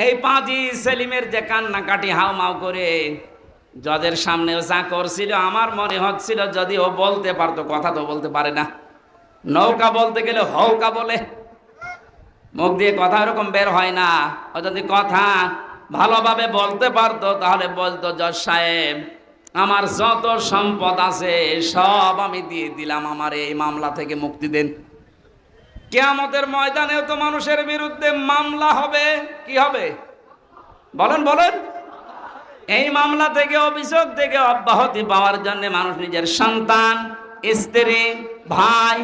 এই পাজি সেলিমের যে কান্নাকাটি হাউমাউ করে জজের সামনেও যা করছিল, আমার মনে হচ্ছিল যদি ও বলতে পারতো, কথা তো বলতে পারে না, নৌকা বলতে গেলে হৌকা বলে, মুখ দিয়ে কথা এরকম বের হয় না। ও যদি কথা ভালোভাবে বলতে পারতো তাহলে বলতো, জজ সাহেব আমার যত সম্পদ আছে সব আমি দিয়ে দিলাম, আমার এই মামলা থেকে মুক্তি দেন। কিয়ামতের ময়দানেও তো মানুষের বিরুদ্ধে মামলা হবে। কি হবে বলেন বলেন? এই মামলা থেকে, অভিযোগ থেকে অব্যাহতি পাওয়ার জন্য মানুষ নিজের সন্তান, স্ত্রী, ভাই,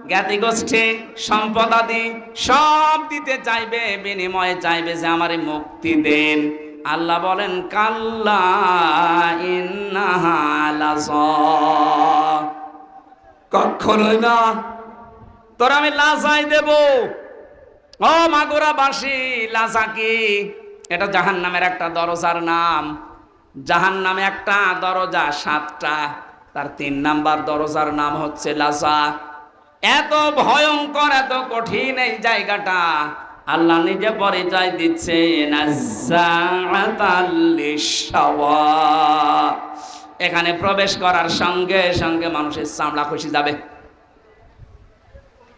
জ্ঞাতি গোষ্ঠী, সম্পদ আদি সব দিতে চাইবে, বিনিময়ে চাইবে যে আমারে মুক্তি দেন। আল্লাহ বলেন, কাল্লা ইন্নাহা লাযা, কখনোই না, তোর আমি লাজাই দেব। ও মাগুরাবাসী, লাজা কি? এটা জাহান্নামের একটা দরজার নাম। জাহান্নামে একটা দরজা 7টা, তার 3 নাম্বার দরজার নাম হচ্ছে লাজা। এত ভয়ঙ্কর, এত কঠিন এই জায়গাটা, আল্লাহ নিজে পরিচয় দিচ্ছে, নাজ্জাআতাল লিশাওয়া। এখানে প্রবেশ করার সঙ্গে সঙ্গে মানুষের চামড়া খসে যাবে।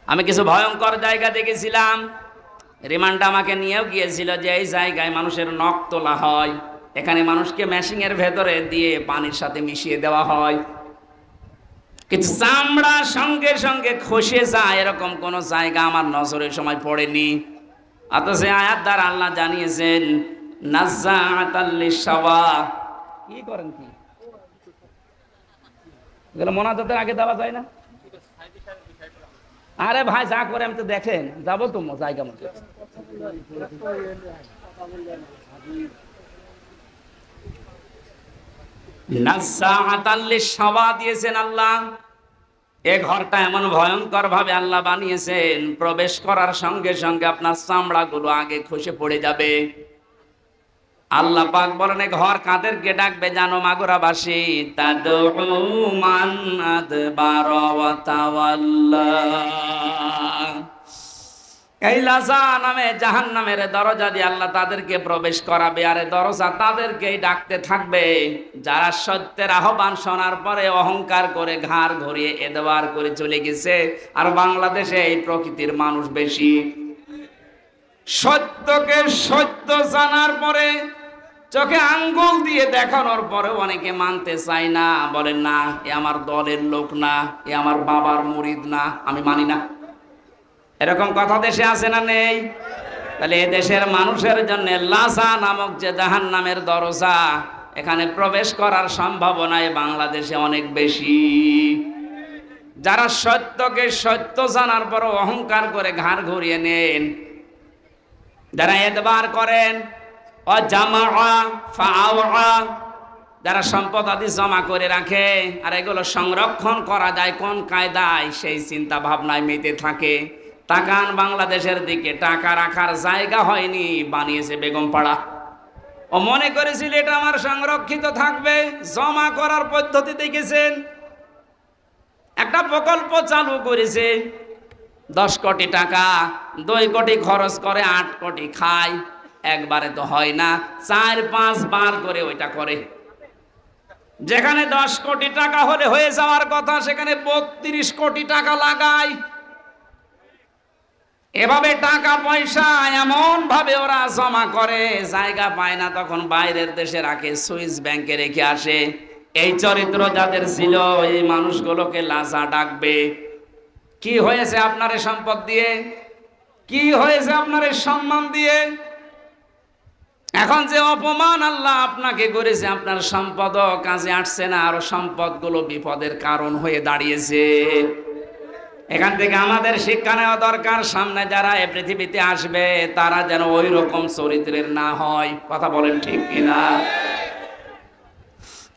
আমি কিছু ভয়ঙ্কর জায়গা দেখেছিলাম, রিমান্ড আমাকে নিয়েও গিয়েছিল যে এই জায়গায় মানুষের নখ তোলা হয়, এখানে মানুষকে মেশিনের ভেতরে দিয়ে পানির সাথে মিশিয়ে দেওয়া হয়, কিন্তু চামড়া সঙ্গে সঙ্গে খসে যায়, এরকম কোন জায়গা আমার নজরের সময় পড়েনি। অথচ আয়াত দ্বারা আল্লাহ জানিয়েছেন, নাজ্জাআতাল লিশাওয়া। কি করেন কি এগুলো মোনাজাতের আগে দেওয়া যায় না? আরে ভাই যা করে আমি তো দেখেন, যাবো তো জায়গা মতো। নাজ্জাআতাল লিশাওয়া দিয়েছেন আল্লাহ। এ ঘরটা এমন ভয়ঙ্কর ভাবে আল্লাহ বানিয়েছেন, প্রবেশ করার সঙ্গে সঙ্গে আপনার চামড়াগুলো আগে খসে পড়ে যাবে। আল্লাহ পাক বলেন, এ ঘর কাদেরকে ডাকবে জানো মাগুরাবাসী? তাদউ মান আদবারা ওয়া তাওয়াল্লা। এই লাজা নামে জাহান্নামের দরজা দিয়ে আল্লাহ তাদেরকে প্রবেশ করাবে, আর দরজা তাদেরকেই ডাকতে থাকবে যারা সত্যের আহ্বান শোনার পরে অহংকার করে ঘাড় ঘুরিয়ে এদবার করে চলে গেছে। আর বাংলাদেশে এই প্রকৃতির মানুষ বেশি। সত্যকে সত্য জানার পরে, চোখে আঙ্গুল দিয়ে দেখানোর পরে অনেকে মানতে চায় না, বলেন না এ আমার দলের লোক না, এ আমার বাবার মুরিদ না, আমি মানি না। এরকম কথা দেশে আছে না নেই? তাহলে এ দেশের মানুষের জন্য লাজা নামক যে জাহান্নামের দরজা, এখানে প্রবেশ করার সম্ভাবনা বাংলাদেশে অনেক বেশি। যারা সত্যকে সত্য জানার পর অহংকার করে ঘাড় ঘুরিয়ে নেন, যারা এতবার করেন, যারা সম্পদ আদি জমা করে রাখে আর এগুলো সংরক্ষণ করা যায় কোন কায়দায়, সেই চিন্তা ভাবনায় মেতে থাকে। তাকান বাংলাদেশের দিকে, টাকা রাখার জায়গা হয়নি, বানিয়েছে বেগমপাড়া। ও মনে করেছিল এটা আমার সংরক্ষিত থাকবে, জমা করার পদ্ধতি দেখেছেন। একটা প্রকল্প চালু করেছে, 10 কোটি টাকা, 2 কোটি খরচ করে 8 কোটি খায়। একবারে তো হয় না, 4-5 বার করে ওইটা করে। যেখানে 10 কোটি টাকা হলে হয়ে যাওয়ার কথা, সেখানে 32 কোটি টাকা লাগায়। এভাবে টাকা পয়সা এমন ভাবে ওরা জমা করে, জায়গা পায় না তখন বাইরের দেশে রাখে, সুইস ব্যাংকে রেখে আসে। এই চরিত্র যাদের ছিল, এই মানুষগুলোকে লাজা ডাকবে। কি হয়েছে আপনার এই সম্পদ দিয়ে? কি হয়েছে আপনার এই সম্মান দিয়ে? এখন যে অপমান আল্লাহ আপনাকে করেছে, আপনার সম্পদ কাজে আসছে না, আর সম্পদগুলো বিপদের কারণ হয়ে দাঁড়িয়েছে। এখান থেকে আমাদের শিক্ষা নেওয়া দরকার, সামনে যারা এ পৃথিবীতে আসবে তারা যেন ওই রকম চরিত্রের না হয়। কথা বলেন ঠিক কিনা?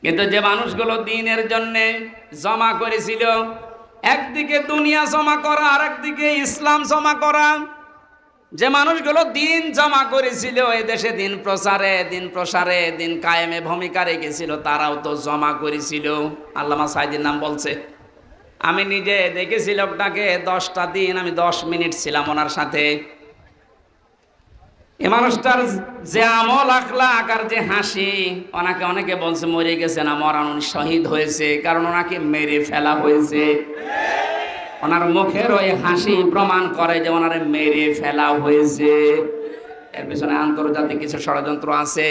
কিন্তু যে মানুষগুলো দিনের জন্য জমা করেছিল, একদিকে দুনিয়া জমা করা আর একদিকে ইসলাম জমা করা, যে মানুষগুলো দিন জমা করেছিল, এই দেশে দিন প্রসারে দিন কায়েমে ভূমিকা রেখেছিল, তারাও তো জমা করেছিল। আল্লামা সাইদির নাম বলছে, আমি নিজে দেখেছি লোকটাকে। 10টা দিন আমি 10 মিনিট ছিলাম ওনার সাথে। এ মানুষটার যে আমল আখলাক আর যে হাসি, ওনাকে অনেকে বলছে মরে গেছে না, মরান, উনি শহীদ হয়েছে, কারণ ওনাকে মেরে ফেলা হয়েছে। ওনার মুখের ওই হাসি প্রমাণ করে যে ওনারে মেরে ফেলা হয়েছে। এর পিছনে আন্তর্জাতিক কিছু ষড়যন্ত্র আছে।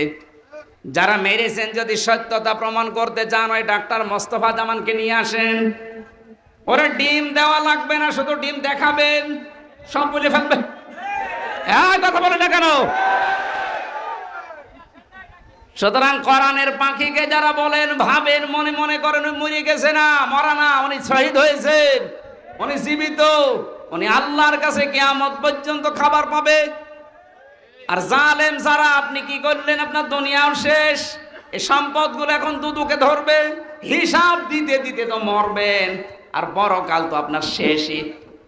যারা মেরেছেন যদি সত্যতা প্রমাণ করতে চান, ওই ডাক্তার মোস্তফা জামানকে নিয়ে আসেন। ওরা ডিম দেওয়া লাগবে না, শুধু ডিম দেখাবেন, সব বলে ফেলবেন। হ্যাঁ, কথা বলে না কেন? সুতরাং কোরআনের পাখিকে যারা বলেন, ভাবেন, মনে মনে করেন উনি মরে গেছে না, মরা না, উনি শহীদ হয়েছেন, উনি জীবিত, উনি আল্লাহর কাছে কিয়ামত পর্যন্ত খাবার পাবে। আর জালেম যারা, আপনি কি করলেন? আপনার দুনিয়াও শেষ, এই সম্পদগুলো এখন দুদুকে ধরবে, হিসাব দিতে দিতে তো মরবেন, আর পরকাল তো আপনার শেষই।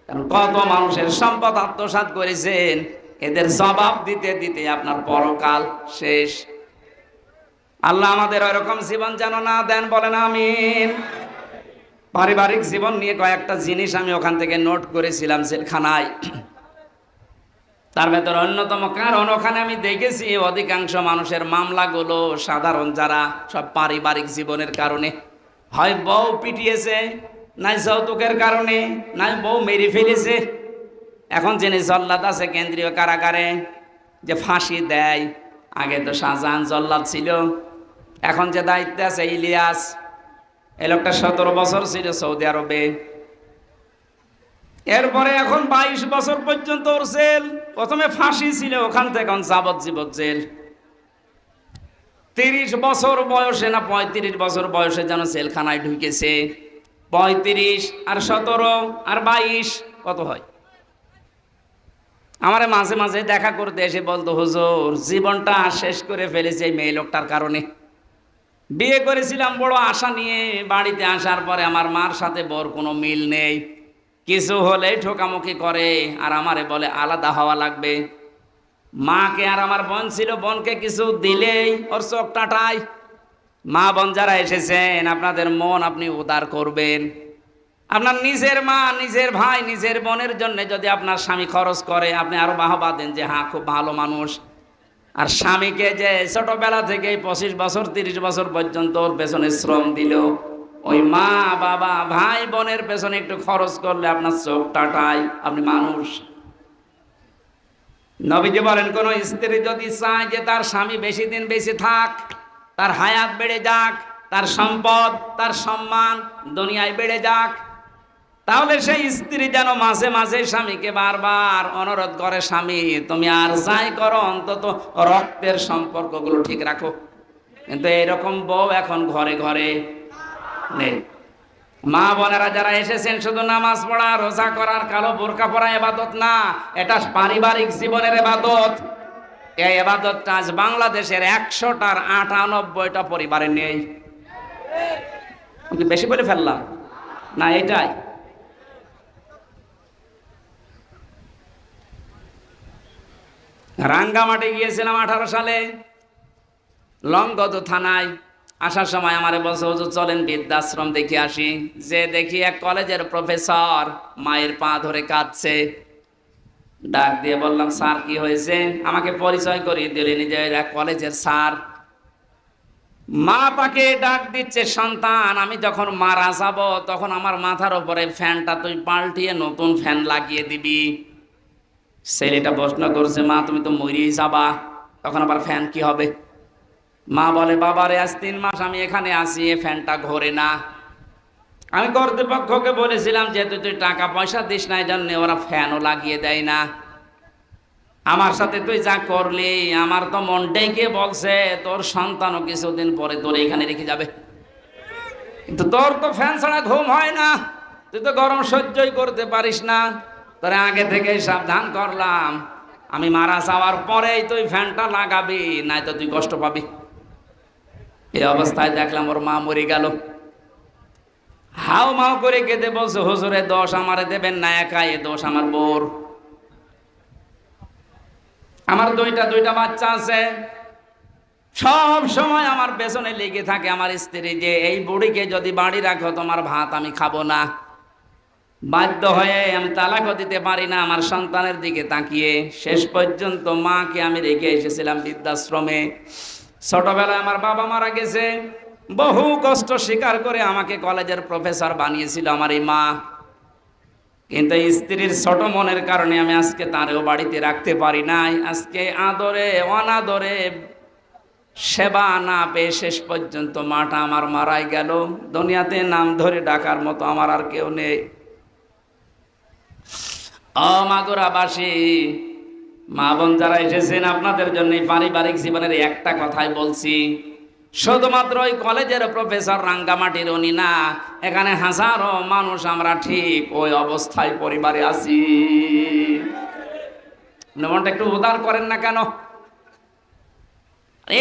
কারণ কত মানুষের সম্পদ আত্মসাৎ করেছেন, এদের জবাব দিতে দিতে আপনার পরকাল শেষ। আল্লাহ আমাদের ওইরকম জীবন যেন না দেন, বলেন আমিন। পারিবারিক জীবন নিয়ে কয়েকটা জিনিস আমি ওখান থেকে নোট করেছিলাম জেলখানায়। তার ভেতর অন্যতম কারণ, ওখানে আমি দেখেছি অধিকাংশ মানুষের মামলাগুলো সাধারণ যারা, সব পারিবারিক জীবনের কারণে। হয় বউ পিটিয়েছে, নাই যৌতুকের কারণে, নাই বউ মেরে ফেলেছে। এখন যিনি জল্লাদ আছে কেন্দ্রীয় কারাগারে, যে ফাঁসি দেয়, আগে তো শাহজাহান জল্লাদ ছিল, এখন যে দায়িত্বে আছে ইলিয়াস, এই লোকটা 17 বছর ছিল সৌদি আরবে, এরপরে এখন 22 বছর পর্যন্ত ওর জেল। প্রথমে ফাঁসি ছিল, ওখান থেকে এখন যাবজ্জীবন জেল। 30 বছর বয়সে না 35 বছর বয়সে যেন জেলখানায় ঢুকেছে। 35 আর 17 আর 22 কত হয়? আমারে মাঝে মাঝে দেখা করতে এসে বলতো, হুজুর জীবনটা শেষ করে ফেলেছে এই মেয়ে লোকটার কারণে। বিয়ে করেছিলাম বড় আশা নিয়ে, বাড়িতে আসার পরে আমার মার সাথে বর কোনো মিল নেই, কিছু হলেই ঠোকামুখি করে, আর আমারে বলে আলাদা হওয়া লাগবে। মাকে, আর আমার বোন ছিল, বোনকে কিছু দিলেই ওর চোখ টাটায়। মা বোন যারা এসেছেন, আপনাদের মন আপনি উদার করবেন। আপনার নিজের মা, নিজের ভাই, নিজের বোনের জন্য যদি আপনার স্বামী খরচ করে, আপনি আরো বাহবা দেন যে হ্যাঁ খুব ভালো মানুষ। আর স্বামীকে যে ছোটবেলা থেকে 25 বছর 30 বছর পর্যন্ত ওর পেছনে শ্রম দিল, ওই মা বাবা ভাই বোনের পেছনে একটু খরচ করলে আপনার চোখ টাটায়, আপনি মানুষ। নবীজি বলেন, কোন স্ত্রী যদি চায় যে তার স্বামী বেশি দিন বেঁচে থাক, তার হায়াত বেড়ে যাক, তার সম্পদ, তার সম্মান দুনিয়ায় বেড়ে যাক, তাহলে সেই স্ত্রী যেন মাঝে মাঝে স্বামীকে বারবার অনুরোধ করে, স্বামী তুমি আর যাই করো অন্তত রক্তের সম্পর্কগুলো ঠিক রাখো। কিন্তু এরকম বউ এখন ঘরে ঘরে নেই। মা বোনেরা যারা এসেছেন, শুধু নামাজ পড়া, রোজা করার, কালো বোরকা পরা ইবাদত না, এটা পারিবারিক জীবনের ইবাদত। এই ইবাদতটা আজ বাংলাদেশের 100টার 98টা পরিবারে নেই। বেশি বলে ফেললাম না? এটাই। রাঙ্গামাটি গিয়েছিলাম 18 সালে, লংগদ থানায়। আসার সময় আমারে বলছে, হুজুর চলেন বৃদ্ধাশ্রম দেখে আসি। যে দেখি এক কলেজের প্রফেসর মায়ের পা ধরে কাঁদছে। ডাক দিয়ে বললাম, স্যার কি হয়েছে? আমাকে পরিচয় করিয়ে দিলেন যে এক কলেজের স্যার। মা তাকে ডাক দিচ্ছে, সন্তান আমি যখন মারা যাব তখন আমার মাথার উপরে ফ্যানটা তুই পাল্টিয়ে নতুন ফ্যান লাগিয়ে দিবি। ছেলেটা প্রশ্ন করছে, মা তুমি তো মরেই যাবা, তখন আবার ফ্যান কি হবে? মা বলে, বাবারে আজ 3 মাস আমি এখানে আসি, এ ফ্যানটা ঘোরে না। আমি কর্তৃপক্ষকে বলেছিলাম, যেহেতু তুই টাকা পয়সা দিস না, এই জন্য ওরা ফ্যানও লাগিয়ে দেয় না। আমার সাথে তুই যা করলি, আমার তো মনটাই গিয়ে বলছে তোর সন্তানও কিছুদিন পরে তোর এখানে রেখে যাবে। কিন্তু তোর তো ফ্যান ছাড়া ঘুম হয় না, তুই তো গরম সহ্যই করতে পারিস না। তোরে আগে থেকে সাবধান করলাম, আমি মারা যাওয়ার পরেই তুই ফ্যানটা লাগাবি, নাই তো তুই কষ্ট পাবি। এই অবস্থায় দেখলাম ওর মা মরে গেল। হাও মাও করে কেঁদে বলছে, হুজুরে দোষ আমারে দেবেন না, একা এ দোষ আমার বোর। আমার দুইটা বাচ্চা আছে, সব সময় আমার পেছনে লেগে থাকে আমার স্ত্রী, যে এই বুড়িকে যদি বাড়ি রাখো তোমার ভাত আমি খাবো না। বাধ্য হয়ে আমি তালাকও দিতে পারি না আমার সন্তানের দিকে তাকিয়ে। শেষ পর্যন্ত মাকে আমি রেখে এসেছিলাম বৃদ্ধাশ্রমে। ছোটবেলায় আমার বাবা মারা গেছে, বহু কষ্ট স্বীকার করে আমাকে কলেজের প্রফেসর বানিয়েছিল আমার এই মা। কিন্তু স্ত্রীর ছোট মনের কারণে আমি আজকে তারেও বাড়িতে রাখতে পারি নাই। আজকে আদরে অনাদরে সেবা না পেয়ে শেষ পর্যন্ত মাটা আমার মারাই গেল। দুনিয়াতে নাম ধরে ডাকার মতো আমার আর কেউ নেই। মাগুরাবাসী মা বোন যারা এসেছেন, আপনাদের জন্য পারিবারিক জীবনের একটা কথাই বলছি। শুধুমাত্র ওই কলেজের প্রফেসর রাঙ্গামাটির উনি না, এখানে হাজারো মানুষ আমরা ঠিক ওই অবস্থায় পরিবারে আছি। মনটা একটু উদার করেন না কেন?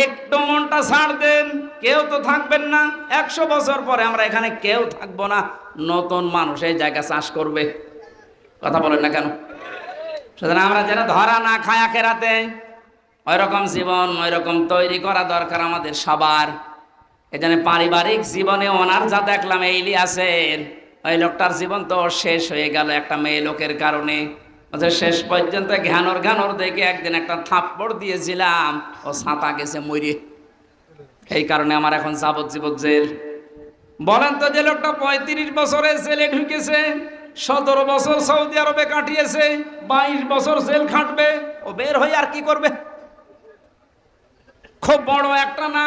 একটু মনটা ছাড় দেন। কেউ তো থাকবেন না, 100 বছর পরে আমরা এখানে কেউ থাকবো না, নতুন মানুষ এই জায়গা চাষ করবে। কথা বলেন না কেন? সুতরাং আমরা যেন ধরা না খায় আখেরাতে, ওই রকম জীবন ওই রকম তৈরি করা দরকার আমাদের সবার। এজন্য পারিবারিক জীবনে ওনার যা দেখলাম এই ইলিয়াসের, ওই লোকটার জীবন তো শেষ হয়ে গেল একটা মেয়ে লোকের কারণে। শেষ পর্যন্ত ঘ্যানর দেখে একদিন একটা থাপ্পড় দিয়েছিলাম, ও ছাতা গেছে মরে। এই কারণে আমার এখন যাবজ্জীবন জেল। বলেন তো, যে লোকটা 35 বছরে জেলে ঢুকেছে, 17 বছর সৌদি আরবে কাটিয়েছে, 22 বছর জেল খাটবে, ও বের হয়ে আর কি করবে? খুব বড় একটা না,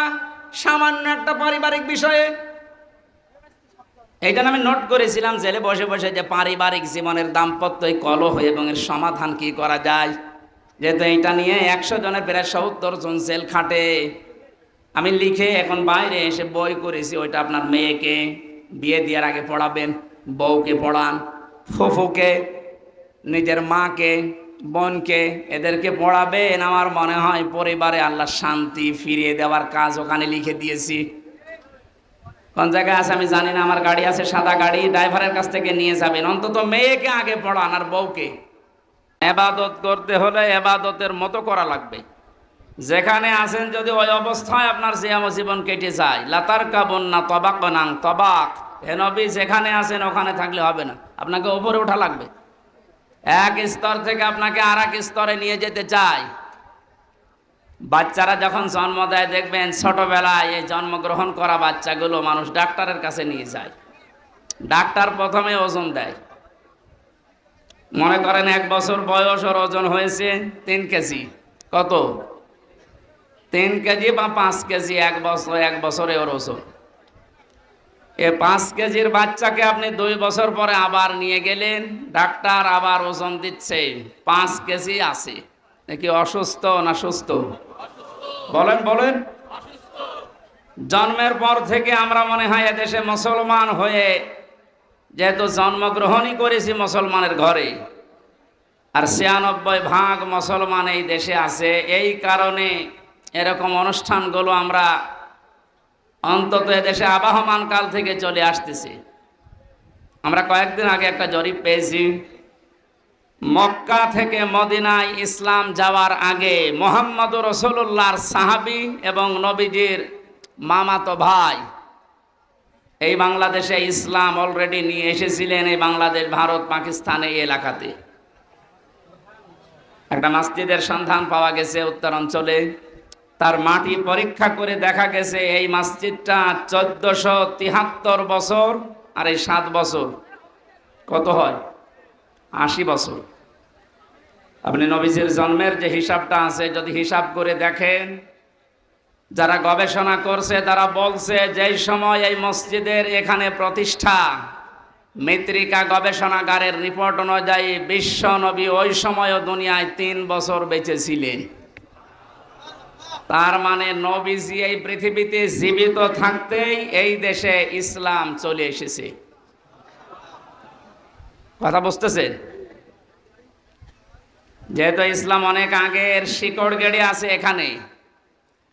সামান্য একটা পারিবারিক বিষয়ে। এইটা আমি নোট করেছিলাম জেলে বসে বসে, যে পারিবারিক জীবনের দাম্পত্য কলহ এবং এর সমাধান কি করা যায়। যেহেতু এইটা নিয়ে 100 জনের প্রায় 70 জন জেল খাটে। আমি লিখে এখন বাইরে এসে বই করেছি। ওইটা আপনার মেয়েকে বিয়ে দেওয়ার আগে পড়াবেন, বউকে পড়ান, ফুফুকে, নিজের মাকে, বোনকে, এদেরকে পড়াবেন। আমার মনে হয় পরিবারে আল্লাহ শান্তি ফিরিয়ে দেওয়ার কাজ ওখানে লিখে দিয়েছি। কোন জায়গায় আছে আমি জানি না, আমার গাড়ি আছে, সাদা গাড়ি, ড্রাইভারের কাছ থেকে নিয়ে যাবেন। অন্তত মেয়েকে আগে পড়ান আর বউকে। এবাদত করতে হলে এবাদতের মতো করা লাগবে। যেখানে আছেন যদি ওই অবস্থায় আপনার জীবন কেটে যায়, লাতার কাবন না তবাক নাং তবাক, হে নবী যেখানে আছেন ওখানে থাকলে হবে না, আপনাকে উপরে ওঠা লাগবে। এক স্তর থেকে আপনাকে আর এক স্তরে নিয়ে যেতে চাই। বাচ্চারা যখন জন্ম দেয় দেখবেন ছোটবেলায় এই জন্মগ্রহণ করা বাচ্চাগুলো মানুষ ডাক্তারের কাছে নিয়ে যায়। ডাক্তার প্রথমে ওজন দেয়। মনে করেন 1 বছর বয়স, ওর ওজন হয়েছে 3 কেজি। কত? 3 কেজি বা 5 কেজি। 1 বছরে ওর ওজন। এ 5 কেজির বাচ্চাকে আপনি 2 বছর পরে আবার নিয়ে গেলেন, ডাক্তার আবার ওজন দিচ্ছে 5 কেজি আছে। নাকি অসুস্থ না সুস্থ? বলেন বলেন। জন্মের পর থেকে আমরা মনে হয় এদেশে মুসলমান হয়ে, যেহেতু জন্মগ্রহণই করেছি মুসলমানের ঘরে, আর 96% মুসলমান এই দেশে আছে, এই কারণে এরকম অনুষ্ঠানগুলো আমরা অন্তত এদেশে আবাহমান কাল থেকে চলে আসতেছি। আমরা কয়েকদিন আগে একটা জরিপ পেয়েছি, মক্কা থেকে মদিনায় ইসলাম যাওয়ার আগে মুহাম্মদুর রাসূলুল্লাহর সাহাবী এবং নবীজির মামাতো ভাই এই বাংলাদেশে ইসলাম অলরেডি নিয়ে এসেছিলেন। এই বাংলাদেশ, ভারত, পাকিস্তান এই এলাকাতে একটা মসজিদের সন্ধান পাওয়া গেছে উত্তরাঞ্চলে। তার মাটি পরীক্ষা করে দেখা গেছে এই মসজিদটা 1473 বছর, আর এই 7 বছর কত হয়? 80 বছর। আপনি নবীজির জন্মের যে হিসাবটা আছে যদি হিসাব করে দেখেন, যারা গবেষণা করছে তারা বলছে যেই সময় এই মসজিদের এখানে প্রতিষ্ঠা, মৃত্তিকা গবেষণাগারের রিপোর্ট অনুযায়ী বিশ্ব নবী ওই সময়ও দুনিয়ায় 3 বছর বেঁচে ছিলেন। তার মানে নবীজি এই পৃথিবীতে জীবিত থাকতেই এই দেশে ইসলাম চলে এসেছে। কথা বুঝতেছেন? যেহেতু ইসলাম অনেক আগের, শিকড় গেড়ে আছে এখানে,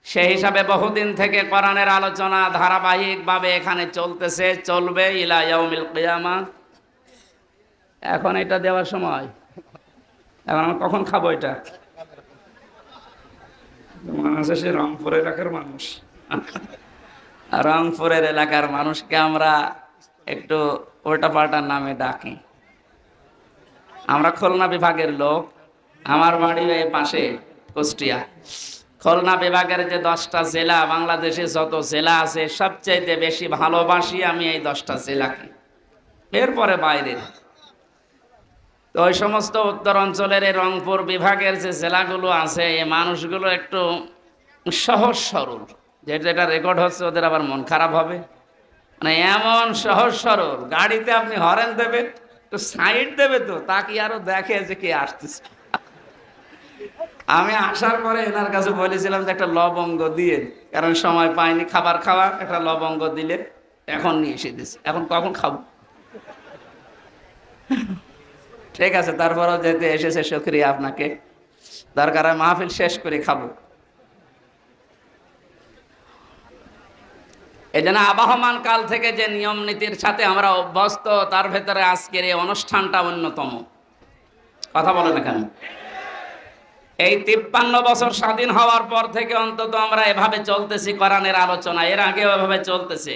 সেই হিসাবে বহুদিন থেকে কোরআনের আলোচনা ধারাবাহিকভাবে এখানে চলতেছে, চলবে ইলা ইয়াউমিল কিয়ামা। এখন এটা দেওয়ার সময়, এখন আমরা কখন খাবো এটা? আছে সে রংপুর এলাকার মানুষ, রংপুরের এলাকার মানুষকে আমরা একটু উল্টা পাল্টার নামে ডাকি। আমরা খুলনা বিভাগের লোক, আমার বাড়ি এই পাশে কুষ্টিয়া। খুলনা বিভাগের যে 10টা জেলা, বাংলাদেশে যত জেলা আছে সবচাইতে বেশি ভালোবাসি আমি এই 10টা জেলাকে, এরপরে বাইরের। তো ওই সমস্ত উত্তর অঞ্চলের এই রংপুর বিভাগের যে জেলাগুলো আছে, এই মানুষগুলো একটু সহজ সরল, যেটা রেকর্ড হচ্ছে ওদের আবার মন খারাপ হবে। মানে এমন সহজ সরল, গাড়িতে আপনি হরেন দেবে তো সাইড দেবে তো তাকে আরো দেখে যে কে আসতেছে। আমি আসার পরে এনার কাছে বলেছিলাম যে একটা লবঙ্গ দিয়ে, কারণ সময় পাইনি খাবার খাওয়া, একটা লবঙ্গ দিলে এখন নিয়ে এসে দিচ্ছে, এখন কখন খাবো। ঠিক আছে, তারপরও যেতে এসেছে শুকরিয়া আপনাকে, দরকার হয় মাহফিল শেষ করে খাবো। এই জন্য আবহমান কাল থেকে যে নিয়ম নীতির সাথে আমরা অভ্যস্ত, তার ভেতরে আজকের এই অনুষ্ঠানটা অন্যতম। কথা বলে না কেন? এই 53 বছর স্বাধীন হওয়ার পর থেকে অন্তত আমরা এভাবে চলতেছি কোরআনের আলোচনা, এর আগেও এভাবে চলতেছে।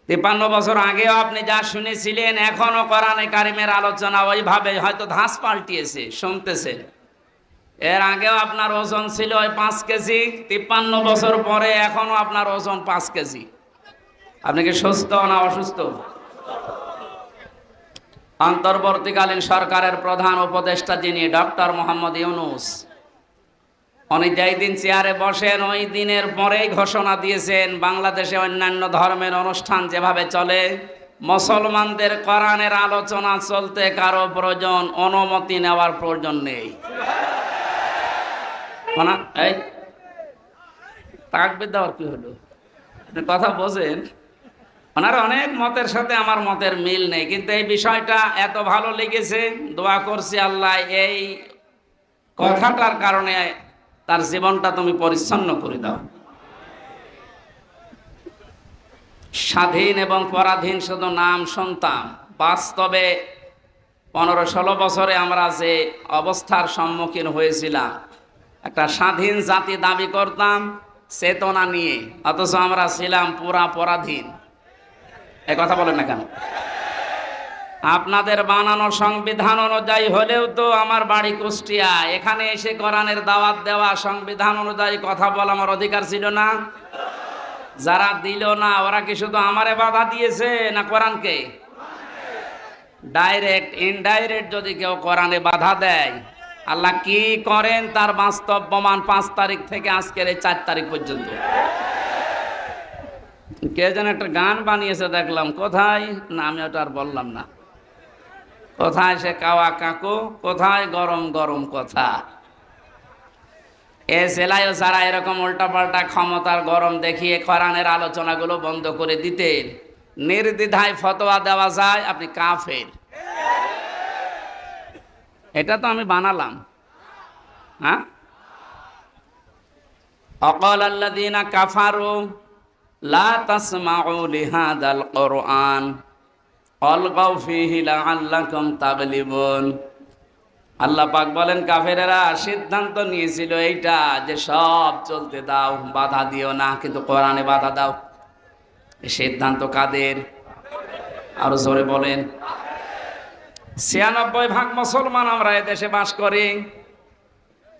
53 বছর আগেও আপনি যা শুনেছিলেন, এখনো কোরআনে কারিমের আলোচনা ওইভাবে, হয়তো ধাঁচ পাল্টিয়েছে, শুনতেছে। এর আগেও আপনার ওজন ছিল ওই 5 কেজি, 53 বছর পরে এখনো আপনার ওজন 5 কেজি। আপনি কি সুস্থ না অসুস্থ? অন্তর্বর্তীকালীন সরকারের প্রধান উপদেষ্টা যিনি, ডক্টর মোহাম্মদ ইউনূস, উনি যেই দিন চেয়ারে বসেন ওই দিনের পরেই ঘোষণা দিয়েছেন, বাংলাদেশে অন্যান্য ধর্মের অনুষ্ঠান যেভাবে চলে, মুসলমানদের কোরআনের আলোচনা চলতে কারো প্রয়োজন, অনুমতি নেওয়ার প্রয়োজন নেই। এই তাকবীর দেওয়ার কি হলো? আপনি কথা বোঝেন? ওনার অনেক মতের সাথে আমার মতের মিল নেই, কিন্তু এই বিষয়টা এত ভালো লেগেছে, দোয়া করছি আল্লাহ এই কথাটার কারণে তার জীবনটা তুমি পরিচ্ছন্ন করে দাও। স্বাধীন এবং পরাধীন শুধু নাম শুনতাম, বাস্তবে 15-16 বছরে আমরা যে অবস্থার সম্মুখীন হয়েছিলাম, একটা স্বাধীন জাতি দাবি করতাম চেতনা নিয়ে, অথচ আমরা ছিলাম পুরা পরাধীন। এই কথা বলেন না কেন? আপনাদের বানানো সংবিধান অনুযায়ী হলেও তো আমার বাড়ি কুষ্টিয়া, এখানে এসে কোরআনের দাওয়াত দেওয়া, সংবিধান অনুযায়ী কথা বলা আমার অধিকার ছিল না? যারা দিল না ওরা কি শুধু আমারে বাধা দিয়েছে না কোরআনকে? ডাইরেক্ট ইনডাইরেক্ট যদি কেউ কোরআনে বাধা দেয়, আল্লাহ কি করেন তার বাস্তব প্রমাণ 5 তারিখ থেকে আজকের এই 4 তারিখ পর্যন্ত। কে যেন একটা গান বানিয়েছে দেখলাম, কোথায় না, আমি ওটা আর বললাম না। কোথায় সে কাওয়া কাকু, কোথায় গরম গরম কথা। এ জেলায়ও যারা এরকম উল্টাপাল্টা ক্ষমতার গরম দেখিয়ে কোরআনের আলোচনাগুলো বন্ধ করে দিতেন, নির্দ্বিধায় ফতোয়া দেওয়া যায় আপনি কাফের। এটা তো আমি বানালাম। হ্যাঁ, অকাল আল্লাযীনা কাফারু লা তাসমাউ লিহাদাল কুরআন আলগাউ ফীহি লাআল্লাকুম তাগলিবুন। আল্লাহ পাক বলেন, কাফেরেরা সিদ্ধান্ত নিয়েছিল এইটা যে সব চলতে দাও, বাধা দিও না, কিন্তু কোরআনে বাধা দাও। এই সিদ্ধান্ত কাদের? আরো জোরে বলেন। 96% মুসলমান আমরা এদেশে বাস করি।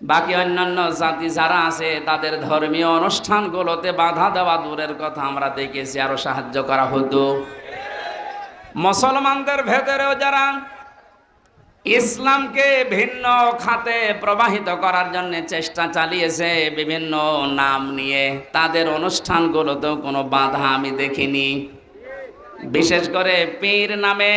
বাকি অন্যান্য জাতি যারা আছে তাদের ধর্মীয় অনুষ্ঠানগুলোতে বাধা দেওয়া দূরের কথা, আমরা দেখেছি আরো সাহায্য করা হতো। মুসলমানদের ভেতরেও যারা ইসলামকে ভিন্ন খাতে প্রবাহিত করার জন্য চেষ্টা চালিয়েছে বিভিন্ন নাম নিয়ে, তাদের অনুষ্ঠানগুলোতেও কোনো বাধা আমি দেখিনি। বিশেষ করে পীর নামে,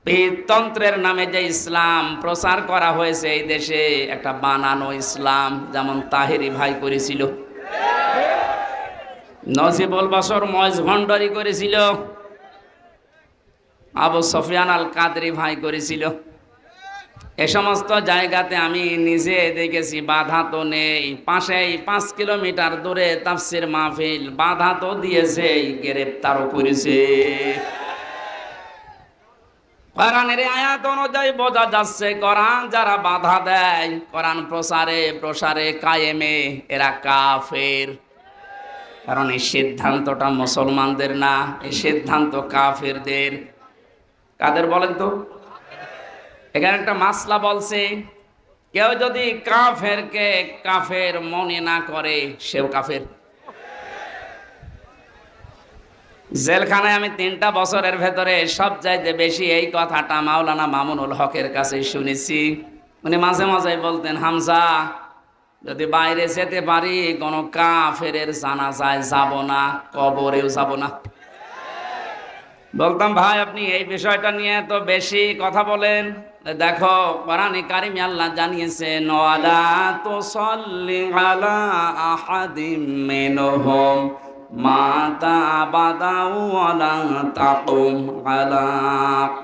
পীরতন্ত্রের নামে যে ইসলাম প্রচার করা হয়েছে এই দেশে, একটা বানানো ইসলাম, যেমন তাহেরি ভাই করেছিল, নজিবুল বশর ময়েজ ভণ্ডারি করেছিল, আবু সুফিয়ান আল কাদরি ভাই করেছিল। এ সমস্ত জায়গাতে আমি নিজে দেখেছি বাধা তো নেই, পাশেই 5 কিলোমিটার দূরে তাফসির মাহফিল, বাধা তো দিয়েছে, গ্রেফতারও করেছে। কোরআনের আয়াত অনুযায়ী বোঝা যাচ্ছে কোরআন যারা বাধা দেয় কোরআন প্রসারে কায়েমে, এরা কাফের। কারণ এই সিদ্ধান্তটা মুসলমানদের না, এই সিদ্ধান্ত কাফেরদের। কাদের বলেন তো? এখানে একটা মাসলা বলছে, কেউ যদি কাফেরকে কাফের মনে না করে সেও কাফের। জেলখানায় আমি 3টা বছরের ভেতরে সবচাইতে বেশি এই কথাটা মাওলানা মামুনুল হকের কাছে শুনেছি। উনি মাঝে মাঝে বলতেন, হামজা যদি বাইরে যেতে পারি কোনো কাফেরের জানাজায় যাব না, কবরেও যাব না। বলতাম, ভাই আপনি এই বিষয়টা নিয়ে তো বেশি কথা বলেন। দেখো কোরআনে কারিমে আল্লাহ জানিয়েছেন, ওয়ালা তুসাল্লি আলা আহাদিম মিনহুম মাতা আবাদা ওয়ালা তাকুম আলা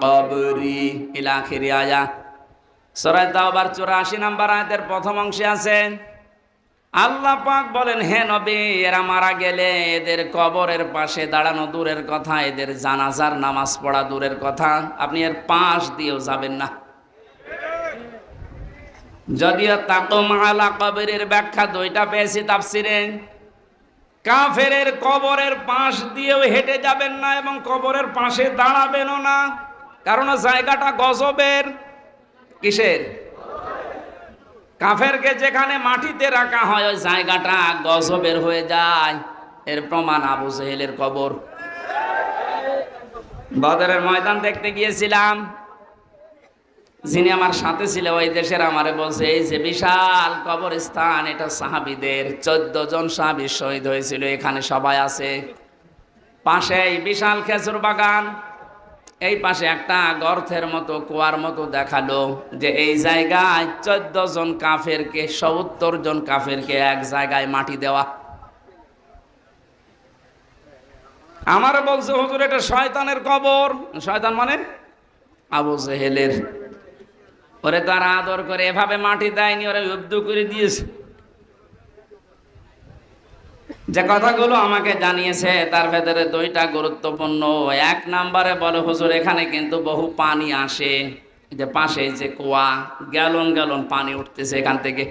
কবরি ইলা আখিরি আয়াত। সূরা তাওবার 84 নম্বর আয়াতের প্রথম অংশে আছে, আল্লাহ পাক বলেন, হে নবী, এরা মারা গেলে এদের কবরের পাশে দাঁড়ানো দূরের কথা, এদের জানাজার নামাজ পড়া দূরের কথা, আপনি এর পাশ দিয়েও যাবেন না। যদিও তাকুম আলা কবরের ব্যাখ্যা 2টা পেয়েছি তাফসিরে। কাফেরের কবরের পাশ দিয়েও হেঁটে যাবেন না এবং কবরের পাশে দাঁড়াবেনও না, কারণ জায়গাটা গজবের। কিসের? কাফেরকে যেখানে মাটিতে রাখা হয় ওই জায়গাটা গজবের হয়ে যায়। এর প্রমাণ আবু জেহেলের কবর। বদরের ময়দান দেখতে গিয়েছিলাম, যিনি আমার সাথে ছিল ওই দেশের আমারে বলছে, এই যে বিশাল কবরস্থান, এটা সাহাবীদের, 14 জন সাহাবী শহীদ হয়েছিল, এখানে সবাই আছে। পাশে এই বিশাল খেজুর বাগান, এই পাশে একটা গর্তের মতো কুয়ার মতো দেখালো যে এই জায়গায় 14 জন কাফেরকে, 70 জন কাফেরকে এক জায়গায় মাটি দেওয়া। আমার বলছে, হুজুর এটা শয়তানের কবর। শয়তান মানে আবু জেহেলের। ওরে তারা আদর করে এভাবে মাটি দেয়নি, ওরা যুদ্ধ করে দিয়েছে। যে কথাগুলো আমাকে জানিয়েছে তার ভেতরে 2টা গুরুত্বপূর্ণ। 1 নম্বরে বলে, হুজুর এখানে কিন্তু বহু পানি আসে, যে পাশে যে কুয়া, গ্যালন গ্যালন পানি উঠতেছে এখান থেকে।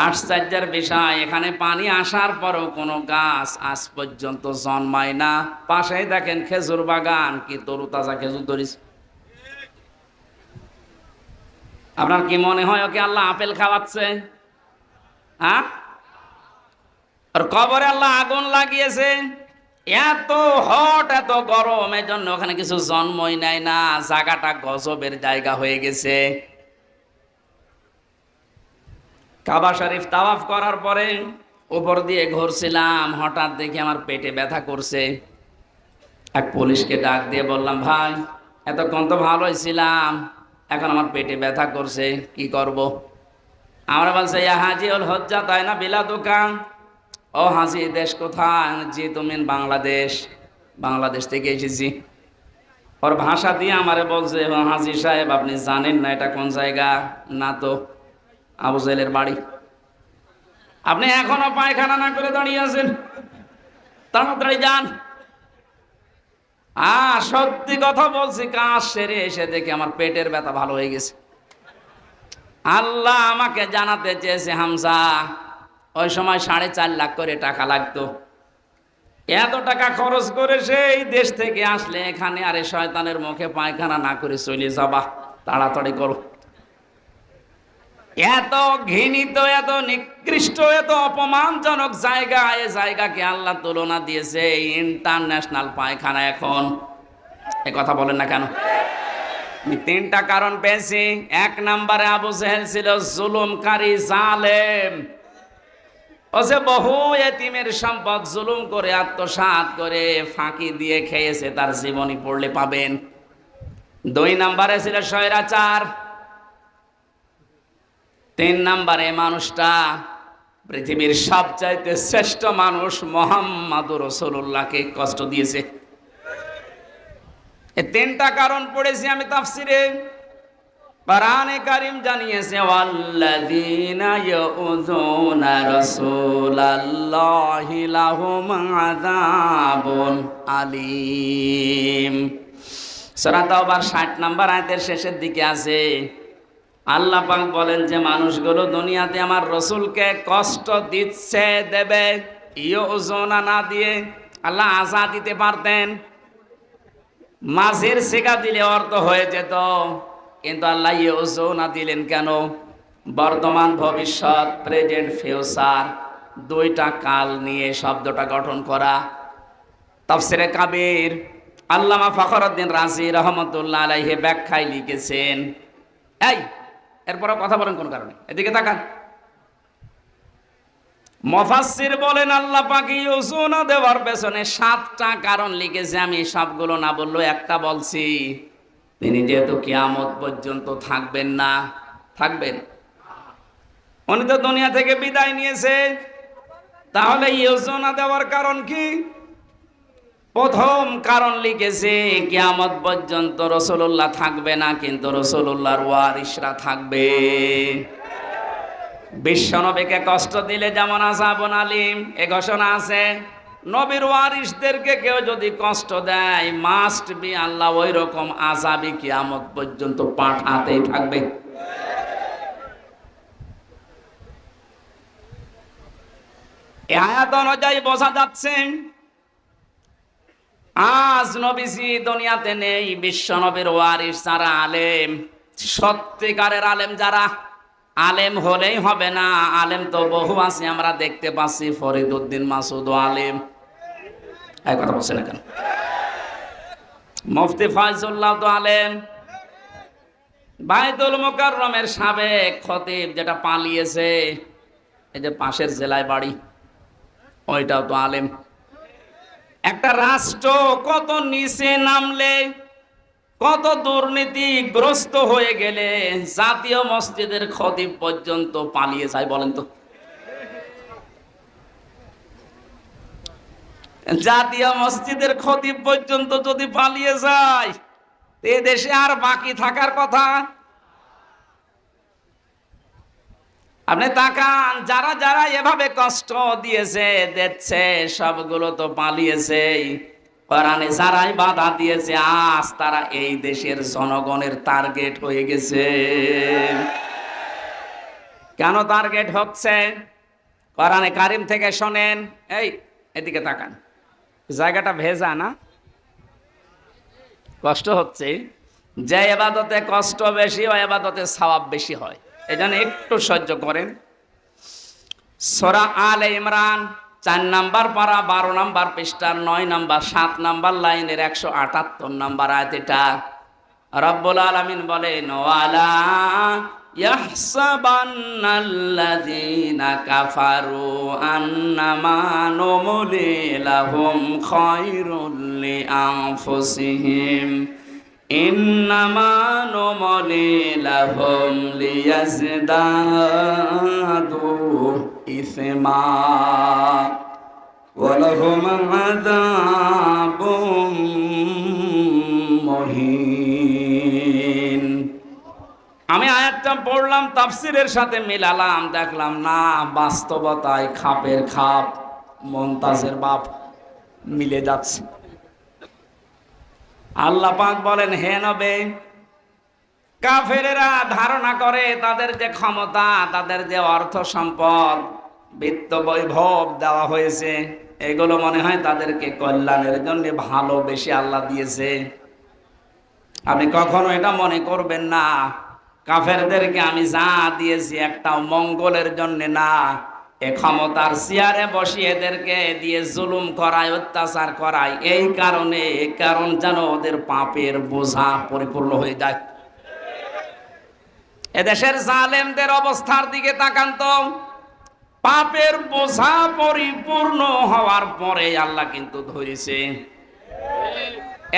আশ্চর্যের বিষয়, এখানে পানি আসার পরও কোনো গাছ আজ পর্যন্ত জন্মায় না। পাশেই দেখেন খেজুর বাগান, কি তরুতাজা খেজুর ধরিস। আপনার কি মনে হয় ওকে আল্লাহ আপেল খাওয়াচ্ছে? হ্যাঁ, আর কবরে আল্লাহ আগুন লাগিয়েছে, এত হট, এত গরম, এর জন্য ওখানে কিছু জন্মই নেয় না, জায়গাটা গজবের জায়গা হয়ে গেছে। কাবা শরীফ তাওয়াফ করার পরে উপর দিয়ে ঘুরছিলাম, হঠাৎ দেখি আমার পেটে ব্যথা করছে। এক পুলিশকে ডাক দিয়ে বললাম, ভাই এতক্ষণ তো ভালোই ছিলাম, এখন আমার পেটে ব্যথা করছে, কি করব? আমরা বলছে, ইয়া হাজি উল হজ্জা তাই না বিলা দোকান। ও হাজি, দেশ কোথায়? জি তুমি বাংলাদেশ। বাংলাদেশ থেকে এসেছি। ওর ভাষা দিয়ে আমারে বলছে, হাজি সাহেব আপনি জানেন না এটা কোন জায়গা? না তো। আবু জেহেলের বাড়ি। আপনি এখনো পায়খানা না করে দাঁড়িয়ে আছেন, তাড়াতাড়ি যান। সত্যি কথা বলছি, কাজ সেরে এসে দেখি আমার পেটের ব্যথা ভালো হয়ে গেছে। আল্লাহ আমাকে জানাতে চেয়েছে, হামজা ওই সময় 4.5 লাখ করে টাকা লাগতো, এত টাকা খরচ করে সেই দেশ থেকে আসলে এখানে আরে শয়তানের মুখে পায়খানা না করে চলে যাবা, তাড়াতাড়ি করো। এত ঘৃণিত, এত নিকৃষ্ট, এত অপমানজনক জায়গা, এই জায়গাকে আল্লাহ তুলনা দিয়েছে ইন্টারন্যাশনাল পায়খানা। এখন এ কথা বলেন না কেন? আমি 3টা কারণ পেয়েছি। 1 নম্বরে আবু জেহেল ছিল জুলুমকারী, জালেম। ও যে বহু এতিমের সম্পদ জুলুম করে আত্মসাৎ করে ফাঁকি দিয়ে খেয়েছে, তার জীবনী পড়লে পাবেন। 2 নম্বরে ছিল স্বৈরাচার। 3 নম্বরে মানুষটা পৃথিবীর সবচাইতে শ্রেষ্ঠ মানুষ মুহাম্মদুর রাসূলুল্লাহকে কষ্ট দিয়েছে। এই 3টা কারণ পড়েছি আমি তাফসিরে। কোরআনে কারীম জানিয়েছে, ওয়াল্লাযীনা ইয়াউযুনা রাসূলাল্লাহি লাহুম আযাবুন আলীম। সূরা তাওবার 60 নম্বর আয়াতের শেষের দিকে আছে, আল্লাহ পাক বলেন যে মানুষগুলো দুনিয়াতে আমার রসুলকে কষ্ট দিচ্ছে, দেবে। ইউযুনা না দিয়ে আল্লাহ আযা দিতে পারতেন, মাঝের সিগা দিলে অর্থ হয়ে যেত কিন্তু আল্লাহ ইউজুনা দিলেন কেন? বর্তমান, ভবিষ্যৎ, প্রেজেন্ট, ফিউচার, দুইটা কাল নিয়ে শব্দটা গঠন করা। তাফসিরে কাবির আল্লামা ফখরুদ্দিন রাজি রহমতুল্লাহ আলাইহি ব্যাখ্যায় লিখেছেন, এই এরপরে কথা বলেন কোন কারণে, এদিকে তাকান। মুফাসসির বলেন আল্লাহ পাক ইউজুনা দেওয়ার পেছনে 7টা কারণ লিখেছে। আমি সবগুলো না বললেও একটা বলছি। তিনি যেহেতু কিয়ামত পর্যন্ত থাকবেন না, থাকবেন, উনি তো দুনিয়া থেকে বিদায় নিয়েছে, তাহলে ইউজুনা দেওয়ার কারণ কি? প্রথম কারণ লিখেছে কিয়ামত পর্যন্ত রাসূলুল্লাহ থাকবে না, কিন্তু রাসূলুল্লাহর ওয়ারিসরা থাকবে। বিশ্বনবীকে কষ্ট দিলে যেমন আযাবুন আলীম এ ঘোষণা আছে, নবীর ওয়ারিসদেরকে কেউ যদি কষ্ট দেয়, মাস্ট বি আল্লাহ ওই রকম আযাবই কিয়ামত পর্যন্ত পাঠাতেই থাকবে। এই আয়াত অনুযায়ী বোঝা যাচ্ছে আজ নবীজি দুনিয়াতে নেই, বিশ্ব নবীর ওয়ারিস যারা আলেম, সত্যিকারের আলেম যারা, আলেম হলেই হবে না, আলেম তো বহু আছে, আমরা দেখতে পাচ্ছি ফরিদউদ্দিন মাসুদ আলেম, এই কথা বলছে না কেন? মুফতি ফয়জুল্লাহ তো আলেম, বাইতুল মুকাররমের সাবেক খতিব যেটা পালিয়েছে, এই যে পাশের জেলায় বাড়ি, ওইটাও তো আলেম। একটা রাষ্ট্র কত নিচে নামলে, কত দুর্নীতিগ্রস্ত হয়ে গেলে জাতীয় মসজিদের খতিব পর্যন্ত পালিয়ে যায়, বলেন তো? জাতীয় মসজিদের খতিব পর্যন্ত যদি পালিয়ে যায়, এ দেশে আর বাকি থাকার কথা? আপনি তাকান, যারা যারা এভাবে কষ্ট দিয়েছে দিচ্ছে, সবগুলো তো পালিয়েছে। কোরআনে যারাই বাধা দিয়েছে, আজ তারা এই দেশের জনগণের টার্গেট হয়ে গেছে। কেন টার্গেট হচ্ছে? কোরআনে কারিম থেকে শোনেন, এই এদিকে তাকান, জায়গাটা ভেজা না? কষ্ট হচ্ছে। যে ইবাদতে কষ্ট বেশি, ওই ইবাদতে সওয়াব বেশি হয়, এজন্য একটু সহ্য করেন। সূরা আলে ইমরান 4 নাম্বার পারা 12 নাম্বার পৃষ্ঠার 9 নাম্বার 7 নাম্বার লাইনের 178 নাম্বার আয়াত। এটা রব্বুল আলামিন বলেন, ওয়ালা ইয়াহসাবান্নাল্লাযীনা কাফারু আন্নামা নুমলি লাহুম খায়রুল লিআনফুসিহিম ইন্নামা নুমলি লাহুম লিয়াজদাদু ইসমা ওয়া লাহুম আযাবুম মুহিন। আমি আয়াতটা পড়লাম, তাফসীরের সাথে মিলালাম, দেখলাম না, বাস্তবতায় খাপের খাপ, মুনতাজের বাপ মিলে যাচ্ছে। আল্লাহ পাক বলেন, হে নবী, কাফেরেরা ধারণা করে তাদের যে ক্ষমতা, তাদের যে অর্থ সম্পদ, বিত্ত বৈভব দেওয়া হয়েছে, এগুলো মনে হয় তাদেরকে কল্যাণের জন্য ভালোবেসে আল্লাহ দিয়েছে। আপনি কখনো এটা মনে করবেন না কাফেরদেরকে আমি যা দিয়েছি একটাও মঙ্গলের জন্য না। এ ক্ষমতার চেয়ারে বসিয়ে এদেরকে দিয়ে জুলুম করায়, অত্যাচার করায়, এই কারণে, কারণ যেন ওদের পাপের বোঝা পরিপূর্ণ হয়ে যায়। এদেশের জালেমদের অবস্থার দিকে তাকান তো, পাপের বোঝা পরিপূর্ণ হওয়ার পরে আল্লাহ কিন্তু ধরেছে।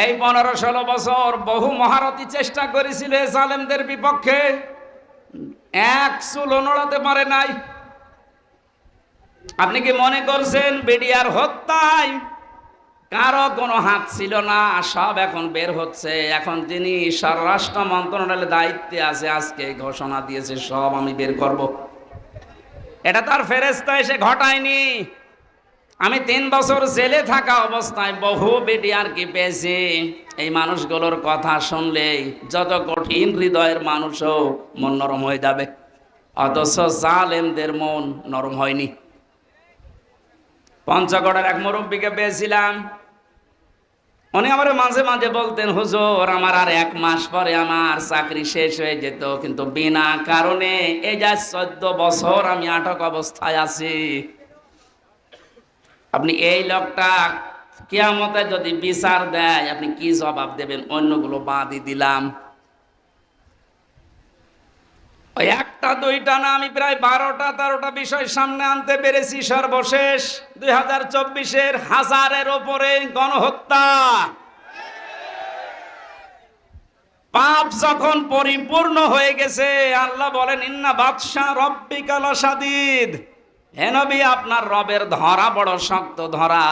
এই 15-16 বছর বহু মহারথী চেষ্টা করেছিল জালেমদের বিপক্ষে, এক চুলও নড়াতে পারে নাই। আপনি কি মনে করছেন বিডিআর হত্যায় কারো কোনো হাত ছিল না? সব এখন বের হচ্ছে। এখন যিনি স্বরাষ্ট্র মন্ত্রণালয়ের দায়িত্বে আছে, আজকে ঘোষণা দিয়েছে সব আমি বের করব। এটা তার ফেরেশতা এসে ঘটায়নি। আমি 3 বছর জেলে থাকা অবস্থায় বহু বিডিআর কি পেয়েছি। এই মানুষগুলোর কথা শুনলে যত কঠিন হৃদয়ের মানুষও মন নরম হয়ে যাবে, অথচ জালেমদের মন নরম হয়নি। পঞ্চগড়ের এক মুরব্বীকে পেয়েছিলাম, উনি আমার মাঝে মাঝে বলতেন, হুজুর আমার আর 1 মাস পরে আমার চাকরি শেষ হয়ে যেত, কিন্তু বিনা কারণে এই যা 14 বছর আমি আটক অবস্থায় আছি। আপনি এই লোকটা কিয়ামতে যদি বিচার দেয় আপনি কি জবাব দেবেন? অন্যগুলো বাদই দিলাম, ওই একটা দুইটা না, আমি প্রায় 12টা 13টা বিষয় সামনে আনতে পেরেছি। সর্বশেষ 2024-এর হাজারের ওপরে গণহত্যা। পাপ যখন পরিপূর্ণ হয়ে গেছে, আল্লাহ বলেন ইন্না বাতশা রব্বিকা লাশাদীদ। হে নবী, আপনার রবের ধরা বড় শক্ত ধরা।